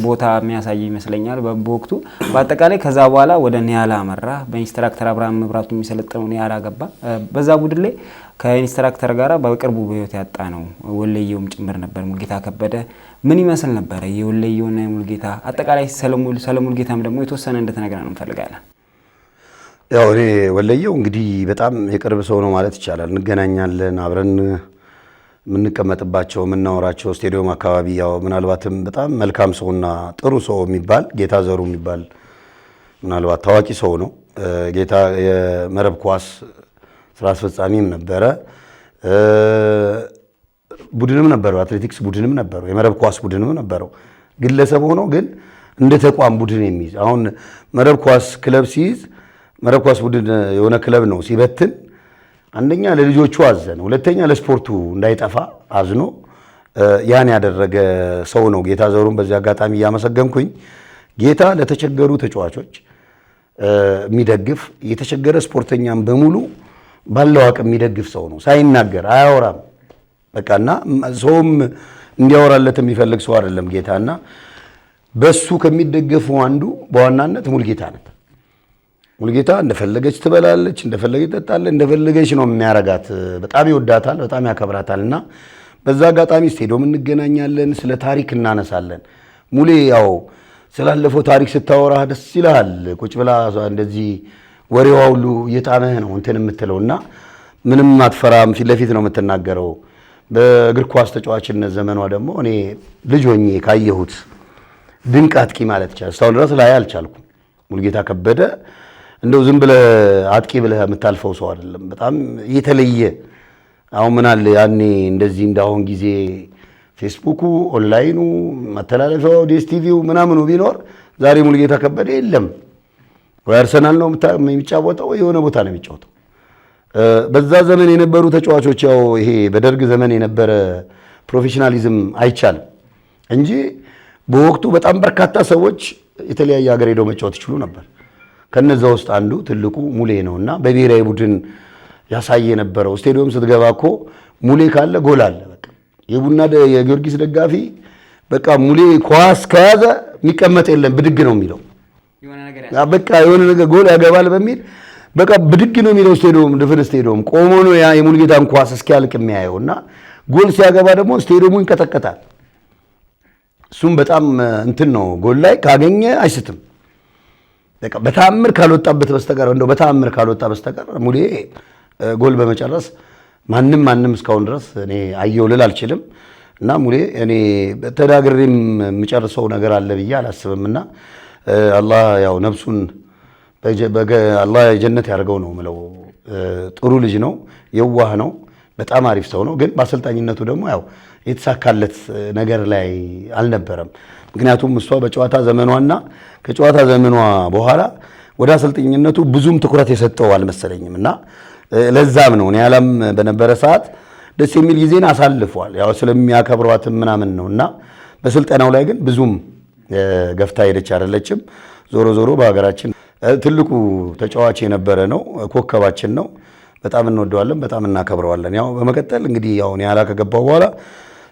ቦታ የሚያሳይ ይመስለኛል በወቅቱ። በአጠቃላይ ከዛ በኋላ ወደ ኒያላ አመራ። በኢንስትራክተር አብርሃም መብራቱ የሚሰለጥነው ኒያላ ገባ። በዛ ቡድን ላይ ከኢንስትራክተር ጋር በቅርቡ በህይወት ያጣ ነው ወለየውም ጭምር ነበር ሙልጌታ ከበደ። ምን ይመስል ነበር የወለየውና የሙልጌታ አጠቃላይ ሰለሙልጌታም ደግሞ የተወሰነ እንድትነግረን እንፈልጋለን። ያው እኔ ወለየው እንግዲህ በጣም የቅርብ ሰው ነው ማለት ይቻላል። እንገናኛለን፣ አብረን የምንቀመጥባቸው የምናወራቸው ስቴዲየም አካባቢ ያው ምናልባትም በጣም መልካም ሰውና ጥሩ ሰው የሚባል ጌታ ዘሩ የሚባል ምናልባት ታዋቂ ሰው ነው። ጌታ የመረብ ኳስ ስራ አስፈጻሚም ነበረ፣ ቡድንም ነበረው፣ አትሌቲክስ ቡድንም ነበረው፣ የመረብ ኳስ ቡድንም ነበረው። ግለሰብ ሆኖ ግን እንደ ተቋም ቡድን የሚይዝ አሁን መረብ ኳስ ክለብ ሲይዝ መረብ ኳስ ቡድን የሆነ ክለብ ነው ሲበትን፣ አንደኛ ለልጆቹ አዘነ፣ ሁለተኛ ለስፖርቱ እንዳይጠፋ አዝኖ ያን ያደረገ ሰው ነው ጌታ ዘሩን በዚህ አጋጣሚ እያመሰገንኩኝ። ጌታ ለተቸገሩ ተጫዋቾች የሚደግፍ የተቸገረ ስፖርተኛም በሙሉ ባለው አቅም የሚደግፍ ሰው ነው። ሳይናገር አያወራም በቃና ሰውም እንዲያወራለት የሚፈልግ ሰው አይደለም ጌታና በሱ ከሚደገፉ አንዱ በዋናነት ሙልጌታ ነበር። ሙልጌታ እንደፈለገች ትበላለች፣ እንደፈለገች ትጠጣለች፣ እንደፈለገች ነው የሚያረጋት። በጣም ይወዳታል፣ በጣም ያከብራታልና በዛ አጋጣሚ ስቴዲየም እንገናኛለን፣ ስለ ታሪክ እናነሳለን። ሙሌ ያው ስላለፈው ታሪክ ስታወራ ደስ ይልሃል። ቁጭ ብላ እንደዚህ ወሬዋ ሁሉ እየጣመህ ነው እንትን የምትለውና ምንም አትፈራም፣ ፊት ለፊት ነው የምትናገረው። በእግር ኳስ ተጫዋችነት ዘመኗ ደግሞ እኔ ልጅ ሆኜ ካየሁት ድንቅ አጥቂ ማለት ይቻላል እስካሁን ድረስ ላይ አልቻልኩም። ሙልጌታ ከበደ እንደው ዝም ብለህ አጥቂ ብለህ የምታልፈው ሰው አይደለም። በጣም የተለየ አሁን ምን አለ ያኔ እንደዚህ እንዳሁን ጊዜ ፌስቡኩ፣ ኦንላይኑ፣ መተላለፊያው፣ ዲኤስቲቪው ምናምኑ ቢኖር ዛሬ ሙልጌታ ከበደ የለም። ወይ አርሰናል ነው የሚጫወተው ወይ የሆነ ቦታ ነው የሚጫወተው። በዛ ዘመን የነበሩ ተጫዋቾች ያው ይሄ በደርግ ዘመን የነበረ ፕሮፌሽናሊዝም አይቻልም እንጂ በወቅቱ በጣም በርካታ ሰዎች የተለያየ ሀገር ሄደው መጫወት ይችሉ ነበር። ከነዛ ውስጥ አንዱ ትልቁ ሙሌ ነውና በብሔራዊ ቡድን ያሳየ የነበረው ስቴዲየም ስትገባ እኮ ሙሌ ካለ ጎል አለ። በቃ የቡና የጊዮርጊስ ደጋፊ በቃ ሙሌ ኳስ ከያዘ የሚቀመጥ የለም ብድግ ነው የሚለው። በቃ የሆነ ነገር ጎል ያገባል በሚል በቃ ብድግ ነው የሚለው። ስቴዲየም ድፍን ስቴዲየም ቆሞ ነው ያ የሙልጌታን ኳስ እስኪያልቅ የሚያየውና ጎል ሲያገባ ደግሞ ስቴዲየሙ በቃ በተአምር ካልወጣበት በስተቀር እንደው በተአምር ካልወጣ በስተቀር ሙሌ ጎል በመጨረስ ማንም እስካሁን ድረስ እኔ አየው ልል አልችልም። እና ሙሌ እኔ ተዳግሬም የምጨርሰው ነገር አለ ብዬ አላስብምና አላህ ያው ነፍሱን አላህ የጀነት ያርገው ነው ምለው። ጥሩ ልጅ ነው፣ የዋህ ነው፣ በጣም አሪፍ ሰው ነው። ግን በአሰልጣኝነቱ ደግሞ ያው የተሳካለት ነገር ላይ አልነበረም። ምክንያቱም እሷ በጨዋታ ዘመኗና ከጨዋታ ዘመኗ በኋላ ወደ አሰልጣኝነቱ ብዙም ትኩረት የሰጠው አልመሰለኝም እና ለዛም ነው ኒያላም በነበረ ሰዓት ደስ የሚል ጊዜን አሳልፏል። ያው ስለሚያከብሯትም ምናምን ነው እና በስልጠናው ላይ ግን ብዙም ገፍታ ሄደች አይደለችም። ዞሮ ዞሮ በሀገራችን ትልቁ ተጫዋች የነበረ ነው፣ ኮከባችን ነው። በጣም እንወደዋለን፣ በጣም እናከብረዋለን። ያው በመቀጠል እንግዲህ ያው ኒያላ ከገባው በኋላ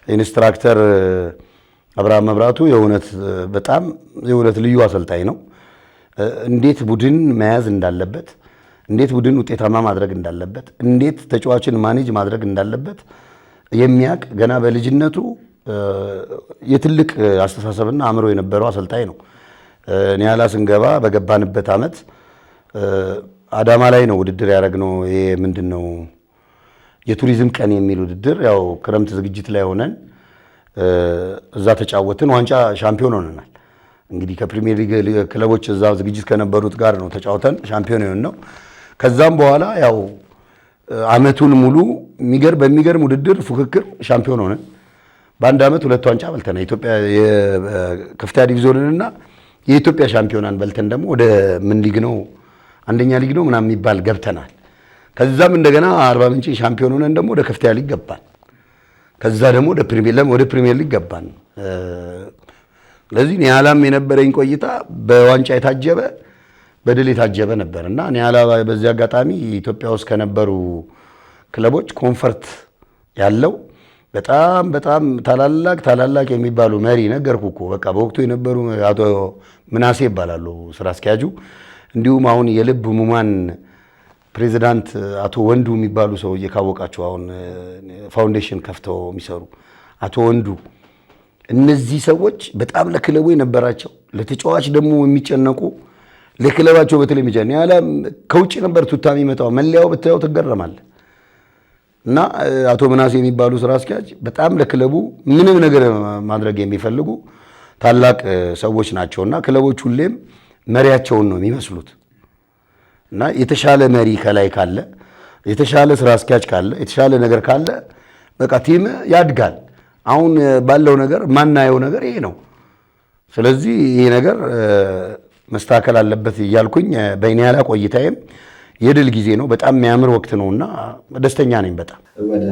ኢንስትራክተር አብርሃም መብራቱ የእውነት ልዩ አሰልጣኝ ነው። እንዴት ቡድን መያዝ እንዳለበት፣ እንዴት ቡድን ውጤታማ ማድረግ እንዳለበት፣ እንዴት ተጫዋችን ማኔጅ ማድረግ እንዳለበት የሚያውቅ ገና በልጅነቱ የትልቅ አስተሳሰብና አእምሮ የነበረው አሰልጣኝ ነው። ኒያላ ስንገባ በገባንበት ዓመት አዳማ ላይ ነው ውድድር ያደረግነው። ይሄ ምንድነው የቱሪዝም ቀን የሚል ውድድር፣ ያው ክረምት ዝግጅት ላይ ሆነን እዛ ተጫወትን። ዋንጫ ሻምፒዮን ሆነናል። እንግዲህ ከፕሪሚየር ሊግ ክለቦች እዛ ዝግጅት ከነበሩት ጋር ነው ተጫውተን ሻምፒዮን የሆነው። ከዛም በኋላ ያው አመቱን ሙሉ በሚገርም ውድድር ፉክክር ሻምፒዮን ሆነን በአንድ አመት 2 ዋንጫ በልተናል። የኢትዮጵያ የከፍተኛ ዲቪዥንና የኢትዮጵያ ሻምፒዮናን በልተን ደግሞ ወደ ምን ሊግ ነው አንደኛ ሊግ ነው ምናምን የሚባል ገብተናል። ከዛም እንደገና አርባ ምንጭ ሻምፒዮን ሆነን ደግሞ ወደ ከፍተኛ ሊግ ገባን። ከዛ ደግሞ ወደ ፕሪሚየር ሊግ ገባን። ስለዚህ ኒያላም የነበረኝ ቆይታ በዋንጫ የታጀበ በድል የታጀበ ነበር እና ኒያላ በዚህ አጋጣሚ ኢትዮጵያ ውስጥ ከነበሩ ክለቦች ኮንፈርት ያለው በጣም ታላላቅ የሚባሉ መሪ ነገርኩ እኮ በቃ በወቅቱ የነበሩ አቶ ምናሴ ይባላሉ ስራ አስኪያጁ። እንዲሁም አሁን የልብ ህሙማን ፕሬዚዳንት አቶ ወንዱ የሚባሉ ሰውዬ ካወቃቸው አሁን ፋውንዴሽን ከፍተው የሚሰሩ አቶ ወንዱ፣ እነዚህ ሰዎች በጣም ለክለቡ የነበራቸው ለተጫዋች ደግሞ የሚጨነቁ ለክለባቸው በተለይ የሚጨነቁ ኒያላ ከውጭ ነበር ቱታ የሚመጣው መለያው ብታየው ትገረማለህ። እና አቶ ምናሴ የሚባሉ ስራ አስኪያጅ በጣም ለክለቡ ምንም ነገር ማድረግ የሚፈልጉ ታላቅ ሰዎች ናቸውና ክለቦች ሁሌም መሪያቸውን ነው የሚመስሉት። እና የተሻለ መሪ ከላይ ካለ፣ የተሻለ ስራ አስኪያጅ ካለ፣ የተሻለ ነገር ካለ በቃ ቲም ያድጋል። አሁን ባለው ነገር ማናየው ነገር ይሄ ነው። ስለዚህ ይሄ ነገር መስተካከል አለበት እያልኩኝ በኒያላ ቆይታዬም የድል ጊዜ ነው። በጣም የሚያምር ወቅት ነውና ደስተኛ ነኝ በጣም። ወደ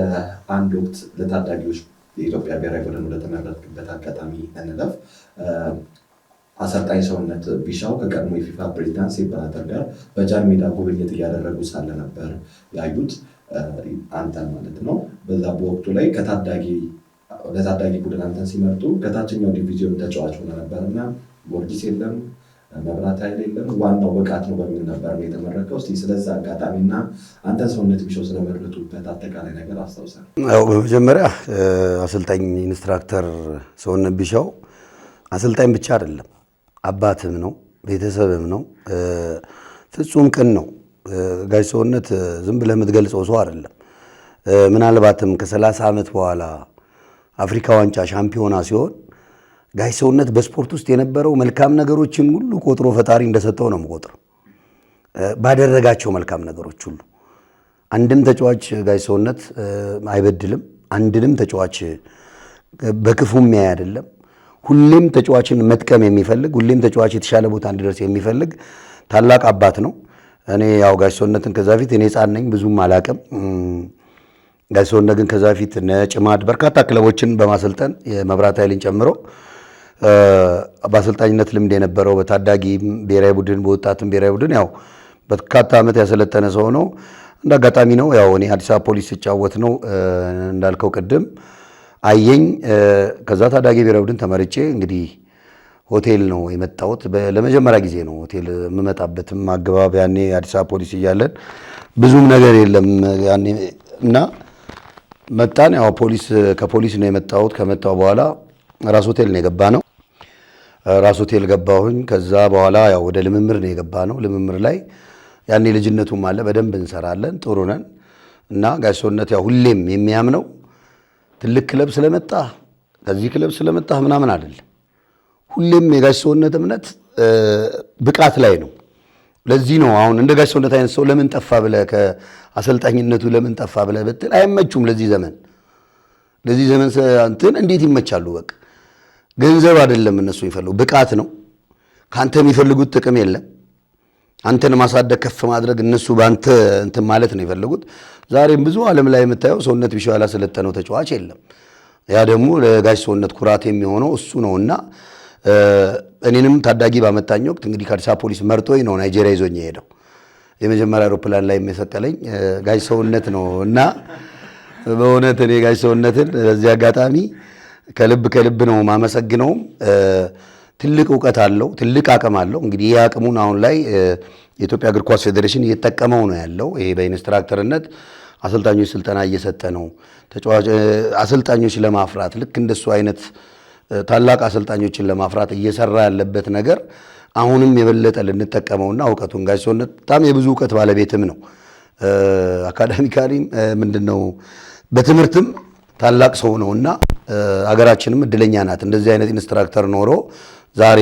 አንድ ወቅት ለታዳጊዎች የኢትዮጵያ ብሔራዊ ቡድን ወደ ተመረጥክበት አጋጣሚ እንለፍ። አሰልጣኝ ሰውነት ቢሻው ከቀድሞ የፊፋ ፕሬዚዳንት ሴፕ ብላተር ጋር በጃን ሜዳ ጉብኝት እያደረጉ ሳለ ነበር ያዩት፣ አንተን ማለት ነው። በዛ በወቅቱ ላይ ለታዳጊ ቡድን አንተን ሲመርጡ ከታችኛው ዲቪዥን ተጫዋች ሆነ ነበርና ጊዮርጊስ የለም መብራት ኃይል የለም፣ ዋናው ብቃት ነው በሚል ነበር የተመረቀው። እስቲ ስለዛ አጋጣሚና አንተን ሰውነት ቢሻው ስለመረጡበት አጠቃላይ ነገር አስታውሳል። በመጀመሪያ አሰልጣኝ ኢንስትራክተር ሰውነት ቢሻው አሰልጣኝ ብቻ አይደለም፣ አባትም ነው፣ ቤተሰብም ነው፣ ፍጹም ቅን ነው። ጋሽ ሰውነት ዝም ብለህ የምትገልጸው ሰው አይደለም። ምናልባትም ከ30 ዓመት በኋላ አፍሪካ ዋንጫ ሻምፒዮና ሲሆን ጋሽ ሰውነት በስፖርት ውስጥ የነበረው መልካም ነገሮችን ሁሉ ቆጥሮ ፈጣሪ እንደሰጠው ነው የምቆጥረው። ባደረጋቸው መልካም ነገሮች ሁሉ አንድም ተጫዋች ጋሽ ሰውነት አይበድልም። አንድንም ተጫዋች በክፉም ያይ አይደለም። ሁሌም ተጫዋችን መጥቀም የሚፈልግ፣ ሁሌም ተጫዋች የተሻለ ቦታ እንዲደርስ የሚፈልግ ታላቅ አባት ነው። እኔ ያው ጋሽ ሰውነትን ከዛ ፊት እኔ ሕፃን ነኝ ብዙም አላቅም። ጋሽ ሰውነት ግን ከዛ ፊት ጭማድ በርካታ ክለቦችን በማሰልጠን የመብራት ኃይልን ጨምሮ በአሰልጣኝነት ልምድ የነበረው በታዳጊ ብሔራዊ ቡድን በወጣትም ብሔራዊ ቡድን ያው በርካታ ዓመት ያሰለጠነ ሰው ነው። እንደ አጋጣሚ ነው ያው እኔ አዲስ አበባ ፖሊስ ሲጫወት ነው እንዳልከው ቅድም አየኝ። ከዛ ታዳጊ ብሔራዊ ቡድን ተመርጬ እንግዲህ ሆቴል ነው የመጣሁት። ለመጀመሪያ ጊዜ ነው ሆቴል የምመጣበትም አገባብ። ያኔ አዲስ አበባ ፖሊስ እያለን ብዙም ነገር የለም ያኔ እና መጣን። ያው ከፖሊስ ነው የመጣሁት። ከመጣሁ በኋላ ራስ ሆቴል ነው የገባ ነው። ራስ ሆቴል ገባሁኝ። ከዛ በኋላ ያው ወደ ልምምር ነው የገባ ነው። ልምምር ላይ ያኔ ልጅነቱም አለ በደንብ እንሰራለን፣ ጥሩ ነን እና ጋሽ ሰውነት ያው ሁሌም የሚያምነው ትልቅ ክለብ ስለመጣ ከዚህ ክለብ ስለመጣ ምናምን አይደለም። ሁሌም የጋሽ ሰውነት እምነት ብቃት ላይ ነው። ለዚህ ነው አሁን እንደ ጋሽ ሰውነት አይነት ሰው ለምን ጠፋ ብለህ ከአሰልጣኝነቱ ለምን ጠፋ ብለህ ብትል አይመቹም። ለዚህ ዘመን እንትን እንዴት ይመቻሉ? በቃ ገንዘብ አይደለም እነሱ የሚፈልጉ ብቃት ነው። ከአንተ የሚፈልጉት ጥቅም የለም። አንተን ማሳደግ ከፍ ማድረግ እነሱ በአንተ እንትን ማለት ነው የፈለጉት። ዛሬም ብዙ ዓለም ላይ የምታየው ሰውነት ቢሻው ያላሰለጠነው ተጫዋች የለም። ያ ደግሞ ለጋሽ ሰውነት ኩራት የሚሆነው እሱ ነውና እኔንም ታዳጊ ባመጣኝ ወቅት እንግዲህ ከአዲስ አበባ ፖሊስ መርጦኝ ነው ናይጄሪያ ይዞኝ የሄደው። የመጀመሪያ አውሮፕላን ላይ የሰቀለኝ ጋሽ ሰውነት ነው እና በእውነት እኔ ጋሽ ሰውነትን በዚህ አጋጣሚ ከልብ ነው ማመሰግነውም። ትልቅ እውቀት አለው፣ ትልቅ አቅም አለው። እንግዲህ ይህ አቅሙን አሁን ላይ የኢትዮጵያ እግር ኳስ ፌዴሬሽን እየተጠቀመው ነው ያለው። ይሄ በኢንስትራክተርነት አሰልጣኞች ስልጠና እየሰጠ ነው። አሰልጣኞች ለማፍራት ልክ እንደሱ አይነት ታላቅ አሰልጣኞችን ለማፍራት እየሰራ ያለበት ነገር አሁንም የበለጠ ልንጠቀመውና እውቀቱን ጋሽ ሰውነት በጣም የብዙ እውቀት ባለቤትም ነው። አካዳሚካሊም ምንድነው በትምህርትም ታላቅ ሰው ነውና አገራችንም እድለኛ ናት እንደዚህ አይነት ኢንስትራክተር ኖሮ ዛሬ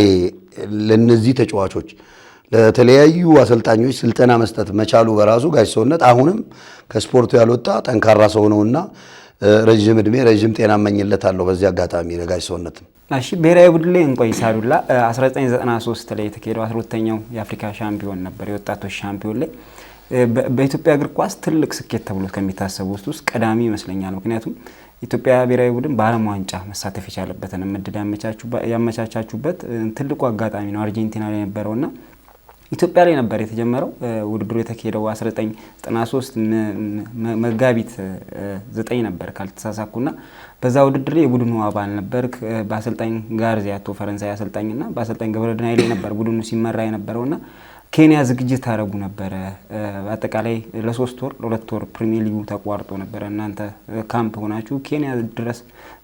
ለነዚህ ተጫዋቾች ለተለያዩ አሰልጣኞች ስልጠና መስጠት መቻሉ በራሱ ጋሽ ሰውነት አሁንም ከስፖርቱ ያልወጣ ጠንካራ ሰው ነውና ረጅም እድሜ ረጅም ጤና እመኝለታለሁ በዚህ አጋጣሚ ለጋሽ ሰውነት። እሺ ብሔራዊ ቡድን ላይ እንቆይ። ሳዱላ 1993 ላይ የተካሄደው 12ኛው የአፍሪካ ሻምፒዮን ነበር፣ የወጣቶች ሻምፒዮን ላይ በኢትዮጵያ እግር ኳስ ትልቅ ስኬት ተብሎ ከሚታሰቡት ውስጥ ቀዳሚ ይመስለኛል። ምክንያቱም ኢትዮጵያ ብሔራዊ ቡድን በዓለም ዋንጫ መሳተፍ የቻለበትን እድል ያመቻቻችሁበት ትልቁ አጋጣሚ ነው አርጀንቲና ላይ ነበረውና ኢትዮጵያ ላይ ነበር የተጀመረው። ውድድሩ የተካሄደው 1993 መጋቢት 9 ነበር ካልተሳሳኩና በዛ ውድድር የቡድኑ አባል ነበርክ። በአሰልጣኝ ጋርዚያቶ ፈረንሳይ አሰልጣኝና በአሰልጣኝ ገብረድናይ ላይ ነበር ቡድኑ ሲመራ የነበረውና ኬንያ ዝግጅት ታረጉ ነበረ። አጠቃላይ ለ3 ወር ለ2 ወር ፕሪሚየር ሊጉ ተቋርጦ ነበር። እናንተ ካምፕ ሆናችሁ ኬንያ ድረስ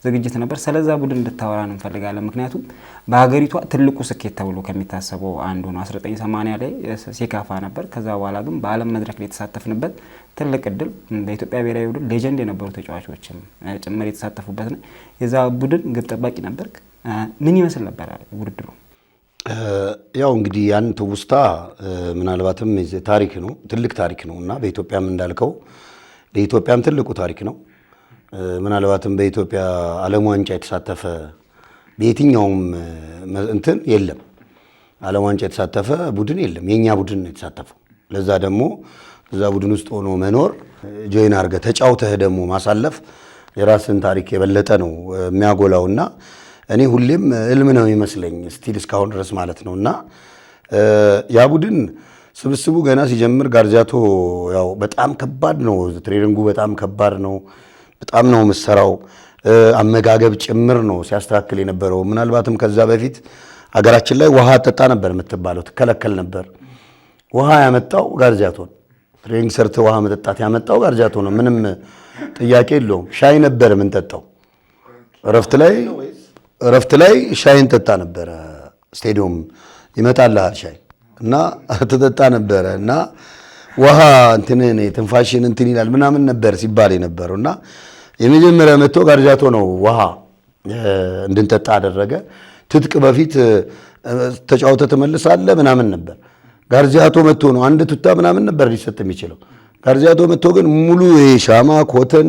ዝግጅት ነበር። ስለዛ ቡድን እንድታወራን እንፈልጋለን። ምክንያቱም በሀገሪቷ ትልቁ ስኬት ተብሎ ከሚታሰበው አንዱ ነው። 1980 ላይ ሴካፋ ነበር። ከዛ በኋላ ግን በዓለም መድረክ ላይ የተሳተፍንበት ትልቅ እድል በኢትዮጵያ ብሔራዊ ቡድን ሌጀንድ የነበሩ ተጫዋቾችም ጭምር የተሳተፉበት ነው። የዛ ቡድን ግብ ጠባቂ ነበርክ። ምን ይመስል ነበር ውድድሩ? ያው እንግዲህ ያን ትውስታ ምናልባትም ታሪክ ነው፣ ትልቅ ታሪክ ነው እና በኢትዮጵያም እንዳልከው ለኢትዮጵያም ትልቁ ታሪክ ነው። ምናልባትም በኢትዮጵያ ዓለም ዋንጫ የተሳተፈ በየትኛውም እንትን የለም፣ ዓለም ዋንጫ የተሳተፈ ቡድን የለም። የኛ ቡድን ነው የተሳተፈው። ለዛ ደግሞ እዛ ቡድን ውስጥ ሆኖ መኖር ጆይን አድርገህ ተጫውተህ ደግሞ ማሳለፍ የራስን ታሪክ የበለጠ ነው የሚያጎላውና እኔ ሁሌም እልም ነው ይመስለኝ ስቲል እስካሁን ድረስ ማለት ነውና ያ ቡድን ስብስቡ ገና ሲጀምር ጋርዚያቶ ያው በጣም ከባድ ነው፣ ትሬኒንጉ በጣም ከባድ ነው። በጣም ነው የምሰራው፣ አመጋገብ ጭምር ነው ሲያስተካክል የነበረው። ምናልባትም ከዛ በፊት አገራችን ላይ ውሃ ጠጣ ነበር የምትባለው፣ ትከለከል ነበር። ውሃ ያመጣው ጋርዚያቶ ነው። ትሬኒንግ ሰርተ ውሃ መጠጣት ያመጣው ጋርዚያቶ ነው። ምንም ጥያቄ የለውም። ሻይ ነበር የምንጠጣው እረፍት ላይ ሻይን ጠጣ ነበረ። ስቴዲየም ይመጣልሃል ሻይ እና ተጠጣ ነበረ እና ውሃ እንትን ትንፋሽን እንትን ይላል ምናምን ነበር ሲባል የነበረውና የመጀመሪያ መጥቶ ጋርዚያቶ ነው ውሃ እንድንጠጣ አደረገ። ትጥቅ በፊት ተጫውተ ተመልሳለህ ምናምን ነበር። ጋርዚያቶ መጥቶ ነው አንድ ቱታ ምናምን ነበር ሊሰጥ የሚችለው። ጋርዚያቶ መጥቶ ግን ሙሉ የሻማ ኮተን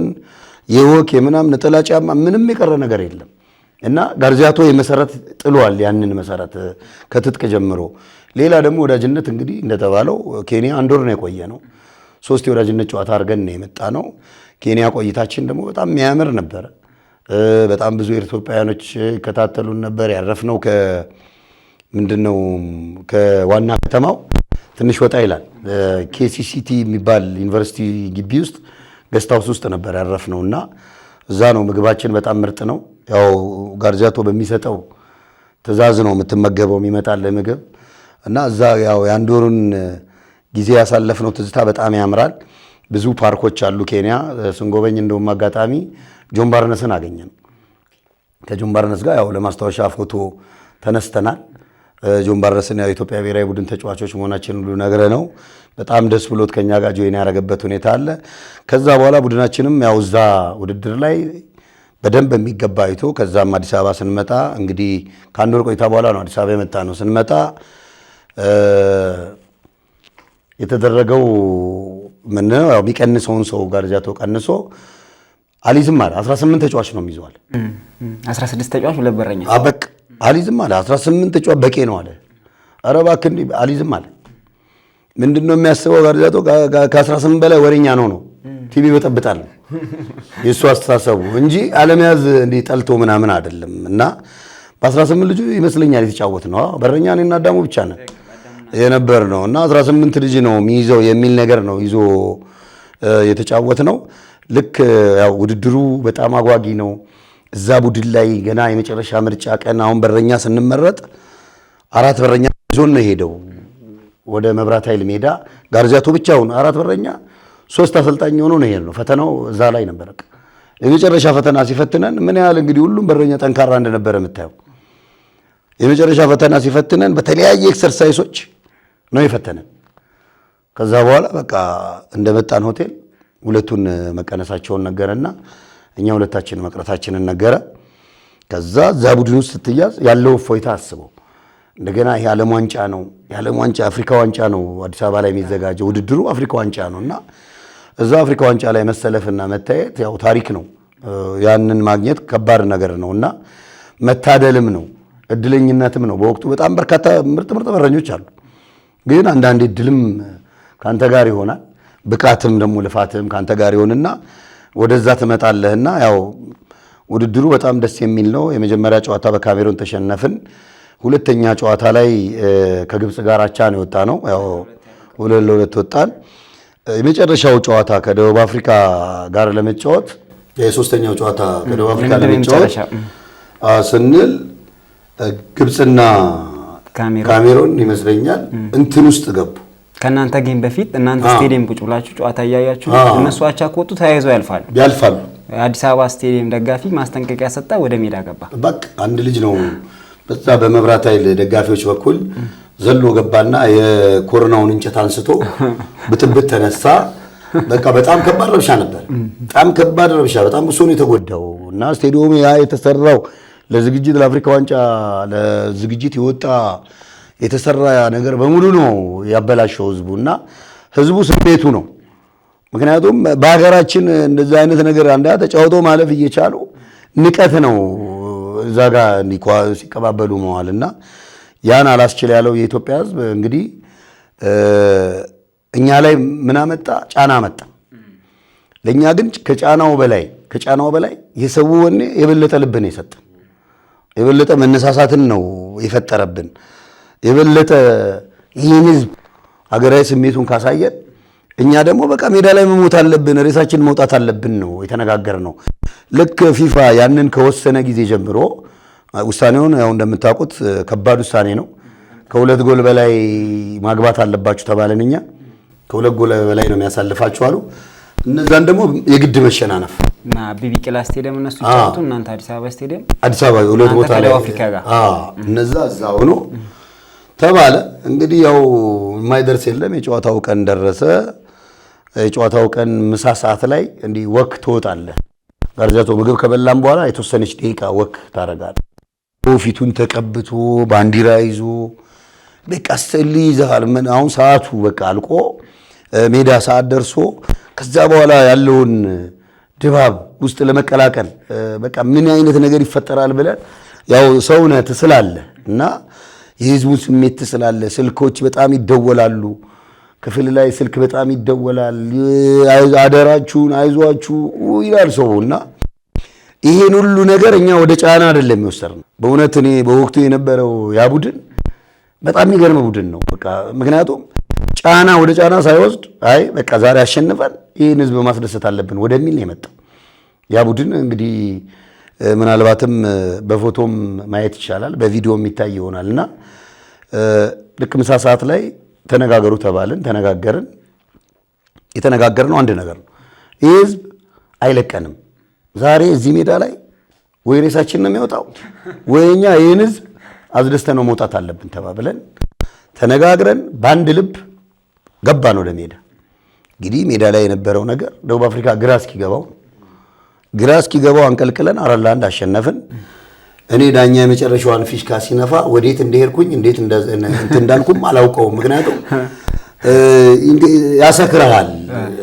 የወክ የምናምን ነጠላ ጫማ ምንም የቀረ ነገር የለም እና ጋርዚያቶ የመሰረት ጥሏል። ያንን መሰረት ከትጥቅ ጀምሮ ሌላ ደግሞ ወዳጅነት እንግዲህ እንደተባለው ኬንያ አንድ ወር ነው የቆየ ነው። 3 የወዳጅነት ጨዋታ አድርገን ነው የመጣ ነው። ኬንያ ቆይታችን ደግሞ በጣም የሚያምር ነበረ። በጣም ብዙ ኢትዮጵያውያኖች ይከታተሉን ነበር። ያረፍነው ምንድነው ከዋና ከተማው ትንሽ ወጣ ይላል። ኬሲሲቲ የሚባል ዩኒቨርሲቲ ግቢ ውስጥ ገስት ሃውስ ውስጥ ነበር ያረፍነውና እዛ ነው። ምግባችን በጣም ምርጥ ነው። ያው ጋርዚያቶ በሚሰጠው ትዕዛዝ ነው የምትመገበው የሚመጣል ምግብ እና እዛ ያው የአንድ ወሩን ጊዜ ያሳለፍነው ትዝታ በጣም ያምራል። ብዙ ፓርኮች አሉ ኬንያ ስንጎበኝ። እንደውም አጋጣሚ ጆን ባርነስን አገኘን። ከጆን ባርነስ ጋር ያው ለማስታወሻ ፎቶ ተነስተናል። ጆን ባረስን ያው የኢትዮጵያ ብሔራዊ ቡድን ተጫዋቾች መሆናችን ሁሉ ነገር ነው። በጣም ደስ ብሎት ከኛ ጋር ጆይን ያደረገበት ሁኔታ አለ። ከዛ በኋላ ቡድናችንም ያው እዛ ውድድር ላይ በደንብ የሚገባ አይቶ ከዛም አዲስ አበባ ስንመጣ እንግዲህ ከአንድ ወር ቆይታ በኋላ ነው አዲስ አበባ የመጣ ነው። ስንመጣ የተደረገው ምን ነው ያው የሚቀንሰውን ሰው ጋርጃቶ ቀንሶ አሊዝም አለ 18 ተጫዋች ነው የሚይዘዋል። 16 ተጫዋች ሁለት በረኛ አበቅ አሊዝም አለ 18 ተጫዋች በቂ ነው አለ። ኧረ እባክህ አሊዝም አለ። ምንድነው የሚያስበው ጋርጃቶ ከ18 በላይ ወሬኛ ነው ቲቪ በጠብጣል የሱ አስተሳሰቡ እንጂ አለመያዝ እንዲህ ጠልቶ ምናምን አይደለም። እና በ18 ልጅ ይመስለኛል የተጫወት ነው በረኛ እኔና አዳሙ ብቻ ነን የነበር ነው። እና 18 ልጅ ነው የሚይዘው የሚል ነገር ነው ይዞ የተጫወት ነው። ልክ ያው ውድድሩ በጣም አጓጊ ነው። እዛ ቡድን ላይ ገና የመጨረሻ ምርጫ ቀን አሁን በረኛ ስንመረጥ 4 በረኛ ዞን ነው ሄደው ወደ መብራት ኃይል ሜዳ ጋርጃቶ ብቻውን 4 በረኛ 3 አሰልጣኝ ሆኖ ነው ሄደው። ፈተናው እዛ ላይ ነበር። የመጨረሻ ፈተና ሲፈትነን ምን ያህል እንግዲህ ሁሉም በረኛ ጠንካራ እንደነበረ የምታየው። የመጨረሻ ፈተና ሲፈትነን በተለያየ ኤክሰርሳይሶች ነው የፈተነን። ከዛ በኋላ በቃ እንደመጣን ሆቴል ሁለቱን መቀነሳቸውን ነገረና እኛ ሁለታችን መቅረታችንን ነገረ። ከዛ እዛ ቡድን ውስጥ ስትያዝ ያለው እፎይታ አስበው። እንደገና ይሄ ዓለም ዋንጫ ነው፣ የዓለም ዋንጫ አፍሪካ ዋንጫ ነው አዲስ አበባ ላይ የሚዘጋጀው ውድድሩ አፍሪካ ዋንጫ ነውና እዛ አፍሪካ ዋንጫ ላይ መሰለፍና መታየት ያው ታሪክ ነው። ያንን ማግኘት ከባድ ነገር ነውና መታደልም ነው እድለኝነትም ነው። በወቅቱ በጣም በርካታ ምርጥ በረኞች አሉ። ግን አንዳንዴ እድልም ካንተ ጋር ይሆናል፣ ብቃትም ደግሞ ልፋትም ካንተ ጋር ይሆንና ወደዛ ትመጣለህና ያው ውድድሩ በጣም ደስ የሚል ነው። የመጀመሪያ ጨዋታ በካሜሩን ተሸነፍን። ሁለተኛ ጨዋታ ላይ ከግብጽ ጋር አቻ ነው የወጣ ነው። ያው 2-2 ወጣን። የመጨረሻው ጨዋታ ከደቡብ አፍሪካ ጋር ለመጫወት የሶስተኛው ጨዋታ ከደቡብ አፍሪካ ለመጫወት ስንል ግብጽና ካሜሩን ይመስለኛል እንትን ውስጥ ገቡ። ከናንተ ጌም በፊት እናንተ ስቴዲየም ቁጭ ብላችሁ ጨዋታ እያያችሁ እነሱ አቻ ከወጡ ተያይዘው ያልፋሉ። አዲስ አበባ ስቴዲየም ደጋፊ ማስጠንቀቂያ ሰጣ፣ ወደ ሜዳ ገባ። በቃ አንድ ልጅ ነው በዛ በመብራት ኃይል ደጋፊዎች በኩል ዘሎ ገባና የኮርናውን እንጨት አንስቶ ብጥብጥ ተነሳ። በቃ በጣም ከባድ ረብሻ ነበር። በጣም ከባድ ረብሻ፣ በጣም ብሶ ነው የተጎዳው። እና ስቴዲየሙ ያ የተሰራው ለዝግጅት ለአፍሪካ ዋንጫ ለዝግጅት የወጣ የተሰራ ነገር በሙሉ ነው ያበላሸው ህዝቡና ህዝቡ ስሜቱ ነው። ምክንያቱም በሀገራችን እንደዚህ አይነት ነገር አንዳ ተጫውቶ ማለፍ እየቻሉ ንቀት ነው እዛ ጋር ሲቀባበሉ መዋልና ያን አላስችል ያለው የኢትዮጵያ ህዝብ እንግዲህ እኛ ላይ ምን አመጣ? ጫና መጣ። ለኛ ግን ከጫናው በላይ የሰው ወኔ የበለጠ ልብን የሰጠን የበለጠ መነሳሳትን ነው የፈጠረብን። የበለጠ ይህን ህዝብ ሀገራዊ ስሜቱን ካሳየን እኛ ደግሞ በቃ ሜዳ ላይ መሞት አለብን፣ ሬሳችን መውጣት አለብን ነው የተነጋገርነው። ልክ ፊፋ ያንን ከወሰነ ጊዜ ጀምሮ ውሳኔውን ያው እንደምታውቁት ከባድ ውሳኔ ነው። ከ2 ጎል በላይ ማግባት አለባችሁ ተባለን። እኛ ከ2 ጎል በላይ ነው የሚያሳልፋችሁ አሉ። እነዛን ደግሞ የግድ መሸናነፍ እና ቢቢቂላ ስቴዲየም እነሱ ጫወቱ፣ እናንተ አዲስ አበባ ስቴዲየም አዲስ አበባ 2 ቦታ ላይ አፍሪካ ጋር እነዛ እዛ ሆኖ ተባለ። እንግዲህ ያው የማይደርስ የለም። የጨዋታው ቀን ደረሰ። የጨዋታው ቀን ምሳ ሰዓት ላይ እንዲህ ወክ ትወጣለህ። ጋርጃቶ ምግብ ከበላም በኋላ የተወሰነች ደቂቃ ወክ ታደርጋለህ። ፊቱን ተቀብቶ ባንዲራ ይዞ በቃ ስል ይዘሃል። አሁን ሰዓቱ በቃ አልቆ ሜዳ ሰዓት ደርሶ ከዛ በኋላ ያለውን ድባብ ውስጥ ለመቀላቀል በቃ ምን አይነት ነገር ይፈጠራል ብለን ያው ሰውነት ስላለ እና የህዝቡን ስሜት ስላለ ስልኮች በጣም ይደወላሉ። ክፍል ላይ ስልክ በጣም ይደወላል። አደራችሁን አይዟችሁ ይላል ሰውና ይሄን ሁሉ ነገር እኛ ወደ ጫና አይደለም የሚወሰድነው። በእውነት እኔ በወቅቱ የነበረው ያ ቡድን በጣም የሚገርም ቡድን ነው። በቃ ምክንያቱም ጫና ወደ ጫና ሳይወስድ አይ በቃ ዛሬ አሸንፈን ይህን ህዝብ ማስደሰት አለብን ወደሚል ነው የመጣው። ያ ቡድን እንግዲህ ምናልባትም በፎቶም ማየት ይቻላል፣ በቪዲዮ የሚታይ ይሆናልና ልክ ምሳ ሰዓት ላይ ተነጋገሩ ተባልን። ተነጋገርን። የተነጋገርነው አንድ ነገር ነው። ይህ ህዝብ አይለቀንም። ዛሬ እዚህ ሜዳ ላይ ወይ ሬሳችን ነው የሚወጣው ወይ እኛ ይህን ህዝብ አዝደስተነው መውጣት አለብን ተባብለን ተነጋግረን በአንድ ልብ ገባን ወደ ሜዳ። እንግዲህ ሜዳ ላይ የነበረው ነገር ደቡብ አፍሪካ ግራ እስኪገባው አንቀልቅለን 4-1 አሸነፍን። እኔ ዳኛ የመጨረሻዋን ፊሽካ ሲነፋ ወዴት እንደሄድኩኝ እንዴት እንዳልኩም አላውቀውም። ምክንያቱም ያሰክራል፣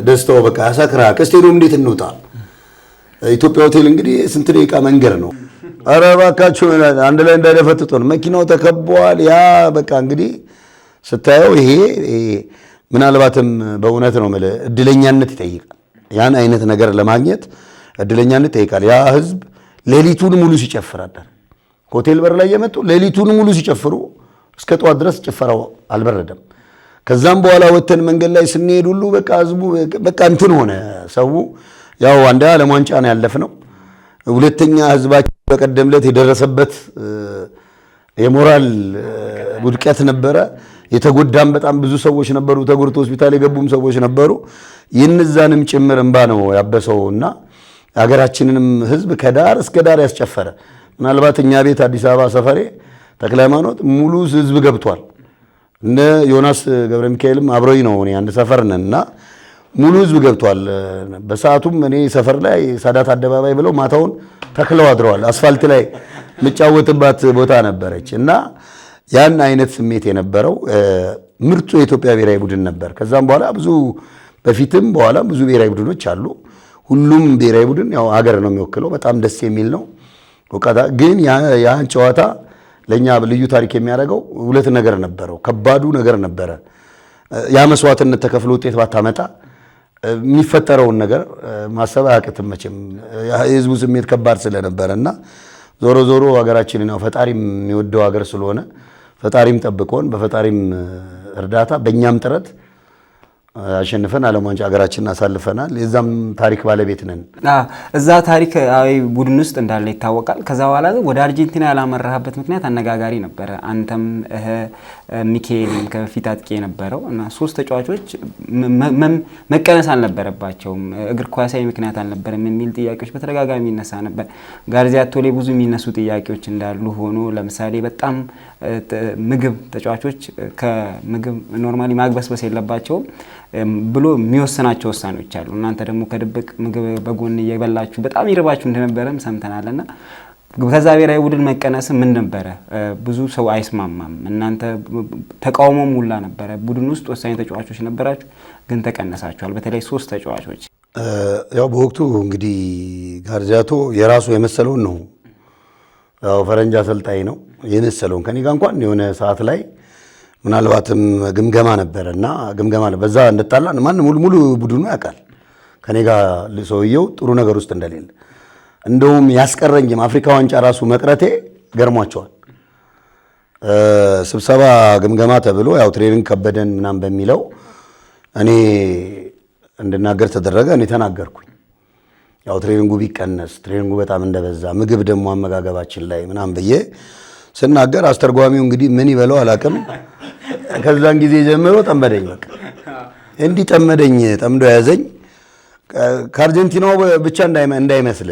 ደስታው በቃ ያሰክራል። ከስቴዲየም እንዴት እንውጣ? ኢትዮጵያ ሆቴል እንግዲህ ስንት ደቂቃ መንገድ ነው። ኧረ እባካችሁ አንድ ላይ እንዳይደፈጥጡን፣ መኪናው ተከቧል። ያ በቃ እንግዲህ ስታየው ይሄ ምናልባትም በእውነት ነው የምልህ እድለኛነት ይጠይቃል። ያን አይነት ነገር ለማግኘት እድለኛነት ይጠይቃል። ያ ህዝብ ሌሊቱን ሙሉ ሲጨፍር አደረ። ሆቴል በር ላይ የመጡ ሌሊቱን ሙሉ ሲጨፍሩ እስከ ጠዋት ድረስ ጭፈራው አልበረደም። ከዛም በኋላ ወተን መንገድ ላይ ስንሄድ ሁሉ በቃ ህዝቡ በቃ እንትን ሆነ። ሰው ያው አንድ ዓለም ዋንጫ ነው ያለፍነው። ሁለተኛ ህዝባችን በቀደም ዕለት የደረሰበት የሞራል ውድቀት ነበረ። የተጎዳም በጣም ብዙ ሰዎች ነበሩ። ተጎድቶ ሆስፒታል የገቡም ሰዎች ነበሩ። የነዛንም ጭምር እንባ ነው ያበሰውና ሀገራችንንም ህዝብ ከዳር እስከ ዳር ያስጨፈረ። ምናልባት እኛ ቤት አዲስ አበባ ሰፈሬ ተክለ ሃይማኖት ሙሉ ህዝብ ገብቷል። እነ ዮናስ ገብረ ሚካኤልም አብሮኝ ነው እኔ አንድ ሰፈር ነንና ሙሉ ህዝብ ገብቷል። በሰዓቱም እኔ ሰፈር ላይ ሳዳት አደባባይ ብለው ማታውን ተክለው አድረዋል። አስፋልት ላይ የምጫወትባት ቦታ ነበረች እና ያን አይነት ስሜት የነበረው ምርጡ የኢትዮጵያ ብሔራዊ ቡድን ነበር። ከዛም በኋላ ብዙ በፊትም በኋላም ብዙ ብሔራዊ ቡድኖች አሉ። ሁሉም ብሔራዊ ቡድን ያው ሀገር ነው የሚወክለው። በጣም ደስ የሚል ነው። ግን ያን ጨዋታ ለኛ ልዩ ታሪክ የሚያደርገው ሁለት ነገር ነበረው። ከባዱ ነገር ነበረ ያ መስዋዕትነት ተከፍሎ ውጤት ባታመጣ የሚፈጠረውን ነገር ማሰብ አያቅትም መቼም። የህዝቡ ስሜት ከባድ ስለነበረና ዞሮ ዞሮ ሀገራችንን ያው ፈጣሪም የሚወደው ሀገር ስለሆነ ፈጣሪም ጠብቆን በፈጣሪም እርዳታ በእኛም ጥረት አሸንፈን ዓለም ዋንጫ ሀገራችንን አሳልፈናል። የዛም ታሪክ ባለቤት ነን። እዛ ታሪካዊ ቡድን ውስጥ እንዳለ ይታወቃል። ከዛ በኋላ ወደ አርጀንቲና ያላመራህበት ምክንያት አነጋጋሪ ነበረ። አንተም ሚካኤልም ከፊት አጥቂ የነበረው እና 3 ተጫዋቾች መቀነስ አልነበረባቸውም፣ እግር ኳሳዊ ምክንያት አልነበረም የሚል ጥያቄዎች በተደጋጋሚ ይነሳ ነበር። ጋርዚያቶ ላይ ብዙ የሚነሱ ጥያቄዎች እንዳሉ ሆኖ ለምሳሌ በጣም ምግብ ተጫዋቾች ከምግብ ኖርማሊ ማግበስበስ የለባቸውም ብሎ የሚወስናቸው ውሳኔዎች አሉ። እናንተ ደግሞ ከድብቅ ምግብ በጎን እየበላችሁ በጣም ይርባችሁ እንደነበረም ሰምተናልና ከዛ ብሔራዊ ቡድን መቀነስ ምን ነበረ? ብዙ ሰው አይስማማም። እናንተ ተቃውሞ ሙላ ነበረ። ቡድን ውስጥ ወሳኝ ተጫዋቾች ነበራችሁ፣ ግን ተቀነሳችኋል። በተለይ 3 ተጫዋቾች። ያው በወቅቱ እንግዲህ ጋርዚያቶ የራሱ የመሰለውን ነው። ያው ፈረንጅ አሰልጣኝ ነው የመሰለውን። ከኔ ጋር እንኳን የሆነ ሰዓት ላይ ምናልባትም ግምገማ ነበረና ግምገማ በዛ እንደጣላን ማን ሙሉ ቡድኑ ያውቃል ከኔ ጋር ሰውየው ጥሩ ነገር ውስጥ እንደሌለ። እንደውም ያስቀረኝም አፍሪካ ዋንጫ ራሱ መቅረቴ ገርሟቸዋል። ስብሰባ ግምገማ ተብሎ ያው ትሬኒንግ ከበደን ምናምን በሚለው እኔ እንድናገር ተደረገ። እኔ ተናገርኩኝ። ያው ትሬኒንጉ ቢቀነስ ትሬኒንጉ በጣም እንደበዛ ምግብ ደግሞ አመጋገባችን ላይ ምናምን ብዬ ስናገር አስተርጓሚው እንግዲህ ምን ይበለው አላቅም። ከዛን ጊዜ ጀምሮ ጠመደኝ። በቃ እንዲህ ጠመደኝ፣ ጠምዶ ያዘኝ። ከአርጀንቲናው ብቻ እንዳይመስል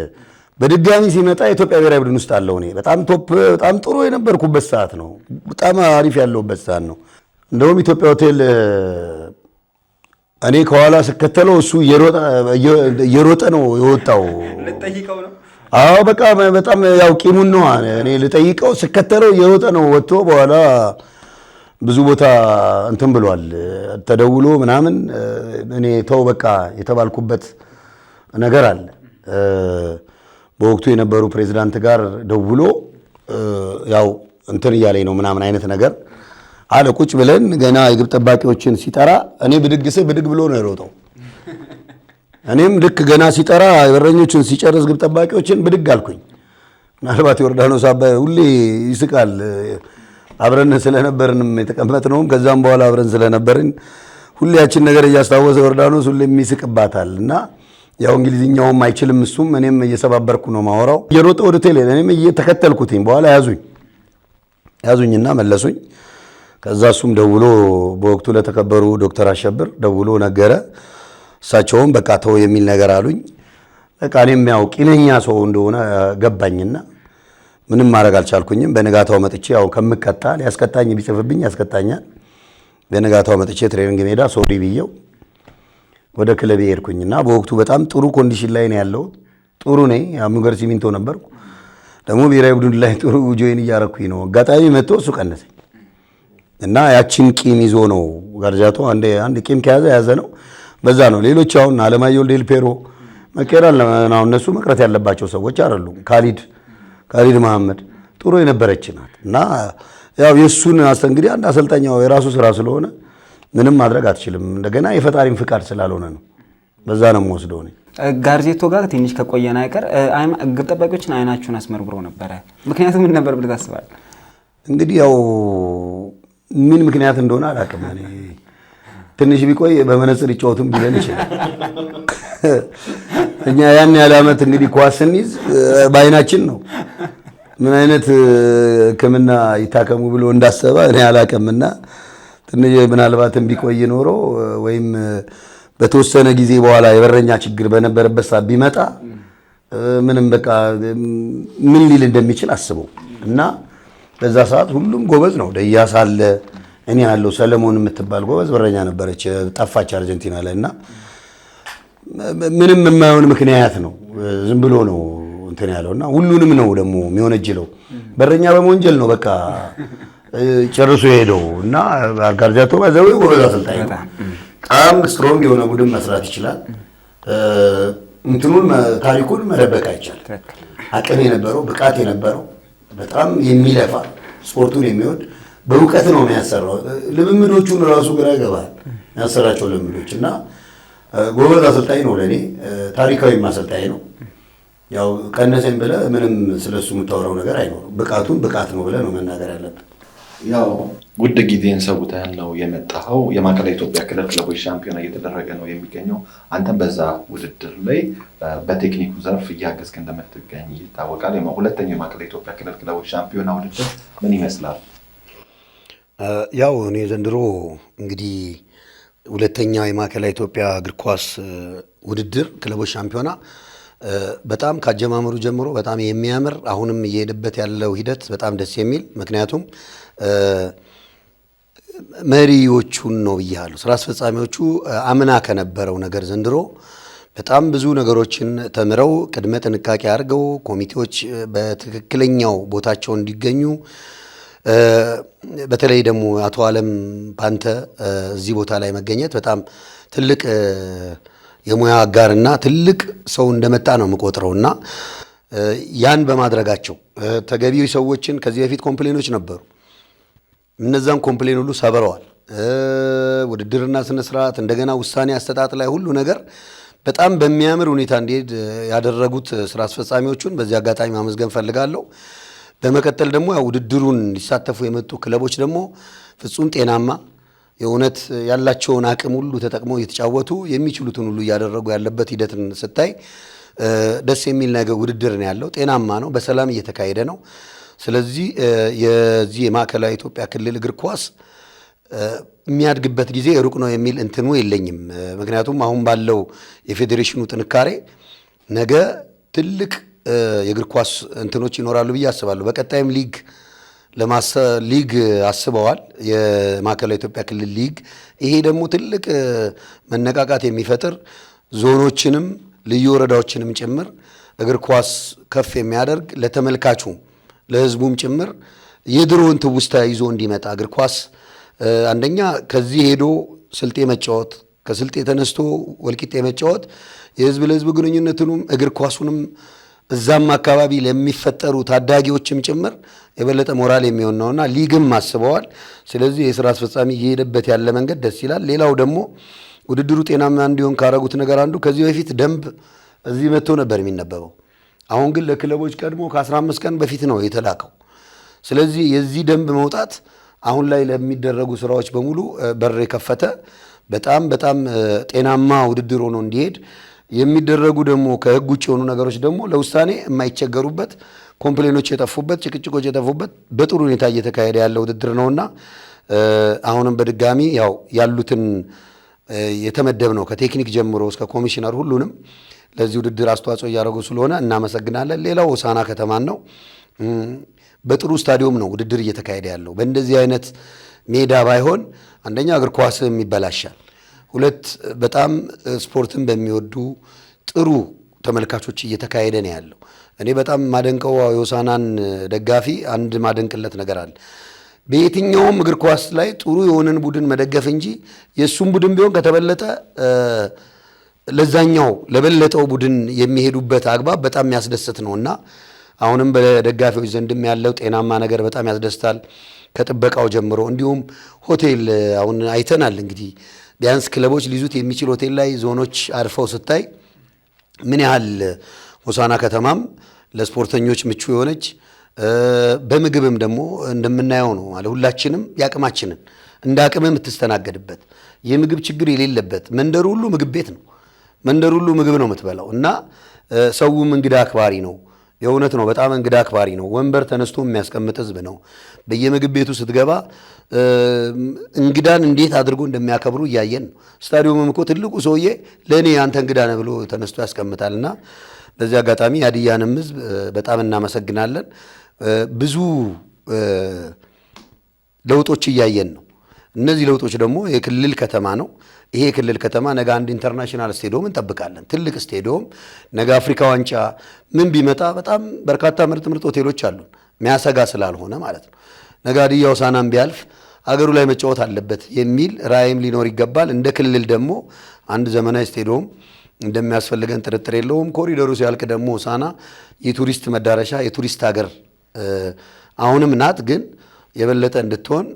በድጋሚ ሲመጣ የኢትዮጵያ ብሔራዊ ቡድን ውስጥ አለው። እኔ በጣም ቶፕ በጣም ጥሩ የነበርኩበት ሰዓት ነው። በጣም አሪፍ ያለውበት ሰዓት ነው። እንደውም ኢትዮጵያ ሆቴል እኔ ከኋላ ስከተለው እሱ እየሮጠ ነው የወጣው። ልጠይቀው ነው? አዎ በቃ በጣም ያው ቂሙን ነው። እኔ ልጠይቀው ስከተለው እየሮጠ ነው ወጥቶ በኋላ ብዙ ቦታ እንትን ብሏል ተደውሎ ምናምን። እኔ ተው በቃ የተባልኩበት ነገር አለ። በወቅቱ የነበሩ ፕሬዝዳንት ጋር ደውሎ ያው እንትን እያለኝ ነው ምናምን አይነት ነገር አለ። ቁጭ ብለን ገና የግብ ጠባቂዎችን ሲጠራ እኔ ብድግ ብሎ ነው የሮጠው። እኔም ልክ ገና ሲጠራ በረኞችን ሲጨርስ ግብ ጠባቂዎችን ብድግ አልኩኝ። ምናልባት ዮርዳኖስ አባይ ሁሌ ይስቃል። አብረን ስለነበርንም የተቀመጥነውም ከዛም በኋላ አብረን ስለነበርን ሁሌያችን ነገር እያስታወሰ ዮርዳኖስ ሁሌ የሚስቅባታል እና ያው እንግሊዝኛውም አይችልም እሱም እኔም እየሰባበርኩ ነው ማወራው። እየሮጠ ወደ ሆቴል እኔም እየተከተልኩትኝ በኋላ ያዙኝና መለሱኝ። ከዛ እሱም ደውሎ በወቅቱ ለተከበሩ ዶክተር አሸብር ደውሎ ነገረ። እሳቸውም በቃ ተው የሚል ነገር አሉኝ። በቃ እኔም ያው ቂመኛ ሰው እንደሆነ ገባኝና ምንም ማድረግ አልቻልኩኝም። በነጋታው መጥቼ ያው ከምቀጣ ሊያስቀጣኝ ቢጽፍብኝ ያስቀጣኛል። በነጋታው መጥቼ ትሬኒንግ ሜዳ ሶሪ ብዬው ወደ ክለቤ ሄድኩኝና በወቅቱ በጣም ጥሩ ኮንዲሽን ላይ ነው ያለው። ጥሩ ነኝ። ሙገር ሲሚንቶ ነበርኩ። ደግሞ ብሔራዊ ቡድን ላይ ጥሩ ጆይን እያረኩኝ ነው። አጋጣሚ መጥቶ እሱ ቀነሰኝ እና ያቺን ቂም ይዞ ነው ጋርጃቶ አንድ ቂም ከያዘ ያዘ ነው። በዛ ነው ሌሎች አሁን አለማየሁ ዴልፔሮ መቀራል ነው እነሱ መቅረት ያለባቸው ሰዎች አይደሉም። ካሊድ መሐመድ ጥሩ የነበረች ናት እና ያው የሱን እንግዲህ አንድ አሰልጣኛው የራሱ ስራ ስለሆነ ምንም ማድረግ አትችልም። እንደገና የፈጣሪም ፍቃድ ስላልሆነ ነው። በዛ ነው የምወስደው እኔ። ጋርጄቶ ጋር ትንሽ ከቆየን አይቀር ግብ ጠባቂዎችን አይናችሁን አስመርብሮ ነበረ። ምክንያቱም ምን ነበር ብለህ ታስባለህ? እንግዲህ ያው ምን ምክንያት እንደሆነ አላውቅም። እኔ ትንሽ ቢቆይ በመነጽር ይጫወቱም ቢለን ይችላል። እኛ ያን ያለ ዓመት እንግዲህ ኳስ ስንይዝ በአይናችን ነው። ምን አይነት ሕክምና ይታከሙ ብሎ እንዳሰበ እኔ አላውቅምና ትንሽ ምናልባትም ቢቆይ ኖሮ ወይም በተወሰነ ጊዜ በኋላ የበረኛ ችግር በነበረበት ሰዓት ቢመጣ ምንም በቃ ምን ሊል እንደሚችል አስበው እና በዛ ሰዓት ሁሉም ጎበዝ ነው። ደያስ አለ፣ እኔ ያለው ሰለሞን የምትባል ጎበዝ በረኛ ነበረች፣ ጠፋች አርጀንቲና ላይ እና ምንም የማይሆን ምክንያት ነው። ዝም ብሎ ነው እንትን ያለውና ሁሉንም ነው ደግሞ የሚወነጅለው። በረኛ በመወንጀል ነው በቃ ጨርሶ የሄደው እና ጋርጃቶ ባዘው ጎበዝ አሰልጣኝ ነው። በጣም ስትሮንግ የሆነ ቡድን መስራት ይችላል። እንትኑን ታሪኩን መደበቅ አይቻልም። አቅም የነበረው ብቃት የነበረው በጣም የሚለፋ ስፖርቱን የሚወድ በእውቀት ነው የሚያሰራው። ልምምዶቹን ራሱ ግራ ይገባል የሚያሰራቸው ልምምዶች እና ጎበዝ አሰልጣኝ ነው። ለእኔ ታሪካዊ አሰልጣኝ ነው። ያው ቀነሰኝ ብለህ ምንም ስለሱ የምታወራው ነገር አይኖርም። ብቃቱን ብቃት ነው ብለህ ነው መናገር ያለብን። ያው ውድ ጊዜን ሰውተህ ነው የመጣኸው። የማዕከላዊ ኢትዮጵያ ክለቦች ሻምፒዮና እየተደረገ ነው የሚገኘው። አንተም በዛ ውድድር ላይ በቴክኒኩ ዘርፍ እያገዝክ እንደምትገኝ ይታወቃል። ሁለተኛው የማዕከላዊ ኢትዮጵያ ክለቦች ሻምፒዮና ውድድር ምን ይመስላል? ያው እኔ ዘንድሮ እንግዲህ ሁለተኛው የማዕከላዊ ኢትዮጵያ እግር ኳስ ውድድር ክለቦች ሻምፒዮና በጣም ካጀማመሩ ጀምሮ በጣም የሚያምር አሁንም እየሄደበት ያለው ሂደት በጣም ደስ የሚል ምክንያቱም መሪዎቹን ነው ብያለሁ። ስራ አስፈጻሚዎቹ አምና ከነበረው ነገር ዘንድሮ በጣም ብዙ ነገሮችን ተምረው ቅድመ ጥንቃቄ አድርገው ኮሚቴዎች በትክክለኛው ቦታቸው እንዲገኙ በተለይ ደግሞ አቶ አለም ፓንተ እዚህ ቦታ ላይ መገኘት በጣም ትልቅ የሙያ አጋርና ትልቅ ሰው እንደመጣ ነው የምቆጥረውና ያን በማድረጋቸው ተገቢ ሰዎችን ከዚህ በፊት ኮምፕሌኖች ነበሩ። እነዛን ኮምፕሌን ሁሉ ሰብረዋል። ውድድርና ስነ ስርዓት እንደገና ውሳኔ አሰጣጥ ላይ ሁሉ ነገር በጣም በሚያምር ሁኔታ እንዲሄድ ያደረጉት ስራ አስፈጻሚዎቹን በዚህ አጋጣሚ ማመስገን ፈልጋለሁ። በመቀጠል ደግሞ ውድድሩን ሊሳተፉ የመጡ ክለቦች ደግሞ ፍጹም ጤናማ የእውነት ያላቸውን አቅም ሁሉ ተጠቅመው እየተጫወቱ የሚችሉትን ሁሉ እያደረጉ ያለበት ሂደትን ስታይ ደስ የሚል ነገር ውድድር ነው ያለው። ጤናማ ነው፣ በሰላም እየተካሄደ ነው። ስለዚህ የዚህ የማዕከላዊ ኢትዮጵያ ክልል እግር ኳስ የሚያድግበት ጊዜ ሩቅ ነው የሚል እንትኑ የለኝም። ምክንያቱም አሁን ባለው የፌዴሬሽኑ ጥንካሬ ነገ ትልቅ የእግር ኳስ እንትኖች ይኖራሉ ብዬ አስባለሁ። በቀጣይም ሊግ አስበዋል፣ የማዕከላዊ ኢትዮጵያ ክልል ሊግ። ይሄ ደግሞ ትልቅ መነቃቃት የሚፈጥር ዞኖችንም ልዩ ወረዳዎችንም ጭምር እግር ኳስ ከፍ የሚያደርግ ለተመልካቹም ለሕዝቡም ጭምር የድሮውን ትውስታ ይዞ እንዲመጣ እግር ኳስ አንደኛ ከዚህ ሄዶ ስልጤ መጫወት፣ ከስልጤ ተነስቶ ወልቂጤ መጫወት የሕዝብ ለሕዝብ ግንኙነቱንም እግር ኳሱንም እዛም አካባቢ ለሚፈጠሩ ታዳጊዎችም ጭምር የበለጠ ሞራል የሚሆን ነውና ሊግም አስበዋል። ስለዚህ የስራ አስፈጻሚ እየሄደበት ያለ መንገድ ደስ ይላል። ሌላው ደግሞ ውድድሩ ጤናማ እንዲሆን ካረጉት ነገር አንዱ ከዚህ በፊት ደንብ እዚህ መጥቶ ነበር የሚነበበው። አሁን ግን ለክለቦች ቀድሞ ከ15 ቀን በፊት ነው የተላከው። ስለዚህ የዚህ ደንብ መውጣት አሁን ላይ ለሚደረጉ ስራዎች በሙሉ በር የከፈተ በጣም ጤናማ ውድድር ሆኖ እንዲሄድ የሚደረጉ ደግሞ ከህግ ውጭ የሆኑ ነገሮች ደግሞ ለውሳኔ የማይቸገሩበት ኮምፕሌኖች የጠፉበት ጭቅጭቆች የጠፉበት በጥሩ ሁኔታ እየተካሄደ ያለ ውድድር ነውና አሁንም በድጋሚ ያው ያሉትን የተመደብ ነው ከቴክኒክ ጀምሮ እስከ ኮሚሽነር ሁሉንም ለዚህ ውድድር አስተዋጽኦ እያደረጉ ስለሆነ እናመሰግናለን። ሌላው ሆሳዕና ከተማን ነው። በጥሩ ስታዲየም ነው ውድድር እየተካሄደ ያለው። በእንደዚህ አይነት ሜዳ ባይሆን አንደኛ እግር ኳስም ይበላሻል፣ ሁለት በጣም ስፖርትን በሚወዱ ጥሩ ተመልካቾች እየተካሄደ ነው ያለው። እኔ በጣም ማደንቀው የሆሳዕናን ደጋፊ አንድ ማደንቅለት ነገር አለ። በየትኛውም እግር ኳስ ላይ ጥሩ የሆነን ቡድን መደገፍ እንጂ የእሱም ቡድን ቢሆን ከተበለጠ ለዛኛው ለበለጠው ቡድን የሚሄዱበት አግባብ በጣም የሚያስደስት ነውና አሁንም በደጋፊዎች ዘንድም ያለው ጤናማ ነገር በጣም ያስደስታል። ከጥበቃው ጀምሮ እንዲሁም ሆቴል አሁን አይተናል። እንግዲህ ቢያንስ ክለቦች ሊይዙት የሚችል ሆቴል ላይ ዞኖች አርፈው ስታይ ምን ያህል ሆሳዕና ከተማም ለስፖርተኞች ምቹ የሆነች በምግብም ደግሞ እንደምናየው ነው ማለት ሁላችንም ያቅማችንን እንደ አቅም የምትስተናገድበት የምግብ ችግር የሌለበት መንደሩ ሁሉ ምግብ ቤት ነው። መንደሩ ሁሉ ምግብ ነው የምትበላው እና ሰውም እንግዳ አክባሪ ነው። የእውነት ነው፣ በጣም እንግዳ አክባሪ ነው። ወንበር ተነስቶ የሚያስቀምጥ ህዝብ ነው። በየምግብ ቤቱ ስትገባ እንግዳን እንዴት አድርጎ እንደሚያከብሩ እያየን ነው። ስታዲየሙም እኮ ትልቁ ሰውዬ ለእኔ አንተ እንግዳ ነህ ብሎ ተነስቶ ያስቀምጣልና በዚህ አጋጣሚ ሀዲያንም ህዝብ በጣም እናመሰግናለን። ብዙ ለውጦች እያየን ነው። እነዚህ ለውጦች ደግሞ የክልል ከተማ ነው። ይሄ የክልል ከተማ ነገ አንድ ኢንተርናሽናል ስቴዲየም እንጠብቃለን፣ ትልቅ ስቴዲየም። ነገ አፍሪካ ዋንጫ ምን ቢመጣ በጣም በርካታ ምርጥ ሆቴሎች አሉን፣ የሚያሰጋ ስላልሆነ ማለት ነው። ነገ ሀዲያ ሆሳዕናም ቢያልፍ አገሩ ላይ መጫወት አለበት የሚል ራዕይም ሊኖር ይገባል። እንደ ክልል ደግሞ አንድ ዘመናዊ ስቴዲየም እንደሚያስፈልገን ጥርጥር የለውም። ኮሪደሩ ሲያልቅ ደግሞ ሆሳዕና የቱሪስት መዳረሻ የቱሪስት ሀገር አሁንም ናት፣ ግን የበለጠ እንድትሆን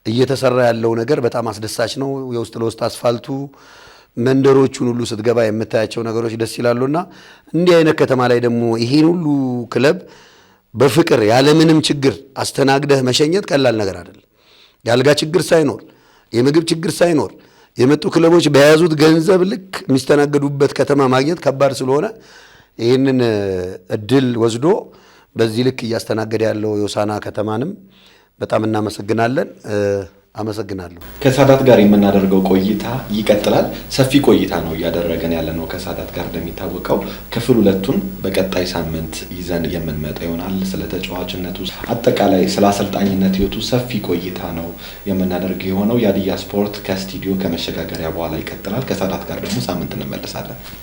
እየተሰራ ያለው ነገር በጣም አስደሳች ነው። የውስጥ ለውስጥ አስፋልቱ መንደሮቹን ሁሉ ስትገባ የምታያቸው ነገሮች ደስ ይላሉና እንዲህ አይነት ከተማ ላይ ደግሞ ይሄን ሁሉ ክለብ በፍቅር ያለምንም ችግር አስተናግደህ መሸኘት ቀላል ነገር አይደለም። የአልጋ ችግር ሳይኖር የምግብ ችግር ሳይኖር የመጡ ክለቦች በያዙት ገንዘብ ልክ የሚስተናገዱበት ከተማ ማግኘት ከባድ ስለሆነ ይህንን እድል ወስዶ በዚህ ልክ እያስተናገደ ያለው የሆሳዕና ከተማንም በጣም እናመሰግናለን። አመሰግናለሁ። ከሳዳት ጋር የምናደርገው ቆይታ ይቀጥላል። ሰፊ ቆይታ ነው እያደረገን ያለ ነው ከሳዳት ጋር። እንደሚታወቀው ክፍል 2ቱን በቀጣይ ሳምንት ይዘን የምንመጣ ይሆናል። ስለ ተጫዋችነቱ፣ አጠቃላይ ስለ አሰልጣኝነት ህይወቱ ሰፊ ቆይታ ነው የምናደርግ የሆነው። የሀዲያ ስፖርት ከስቱዲዮ ከመሸጋገሪያ በኋላ ይቀጥላል። ከሳዳት ጋር ደግሞ ሳምንት እንመለሳለን።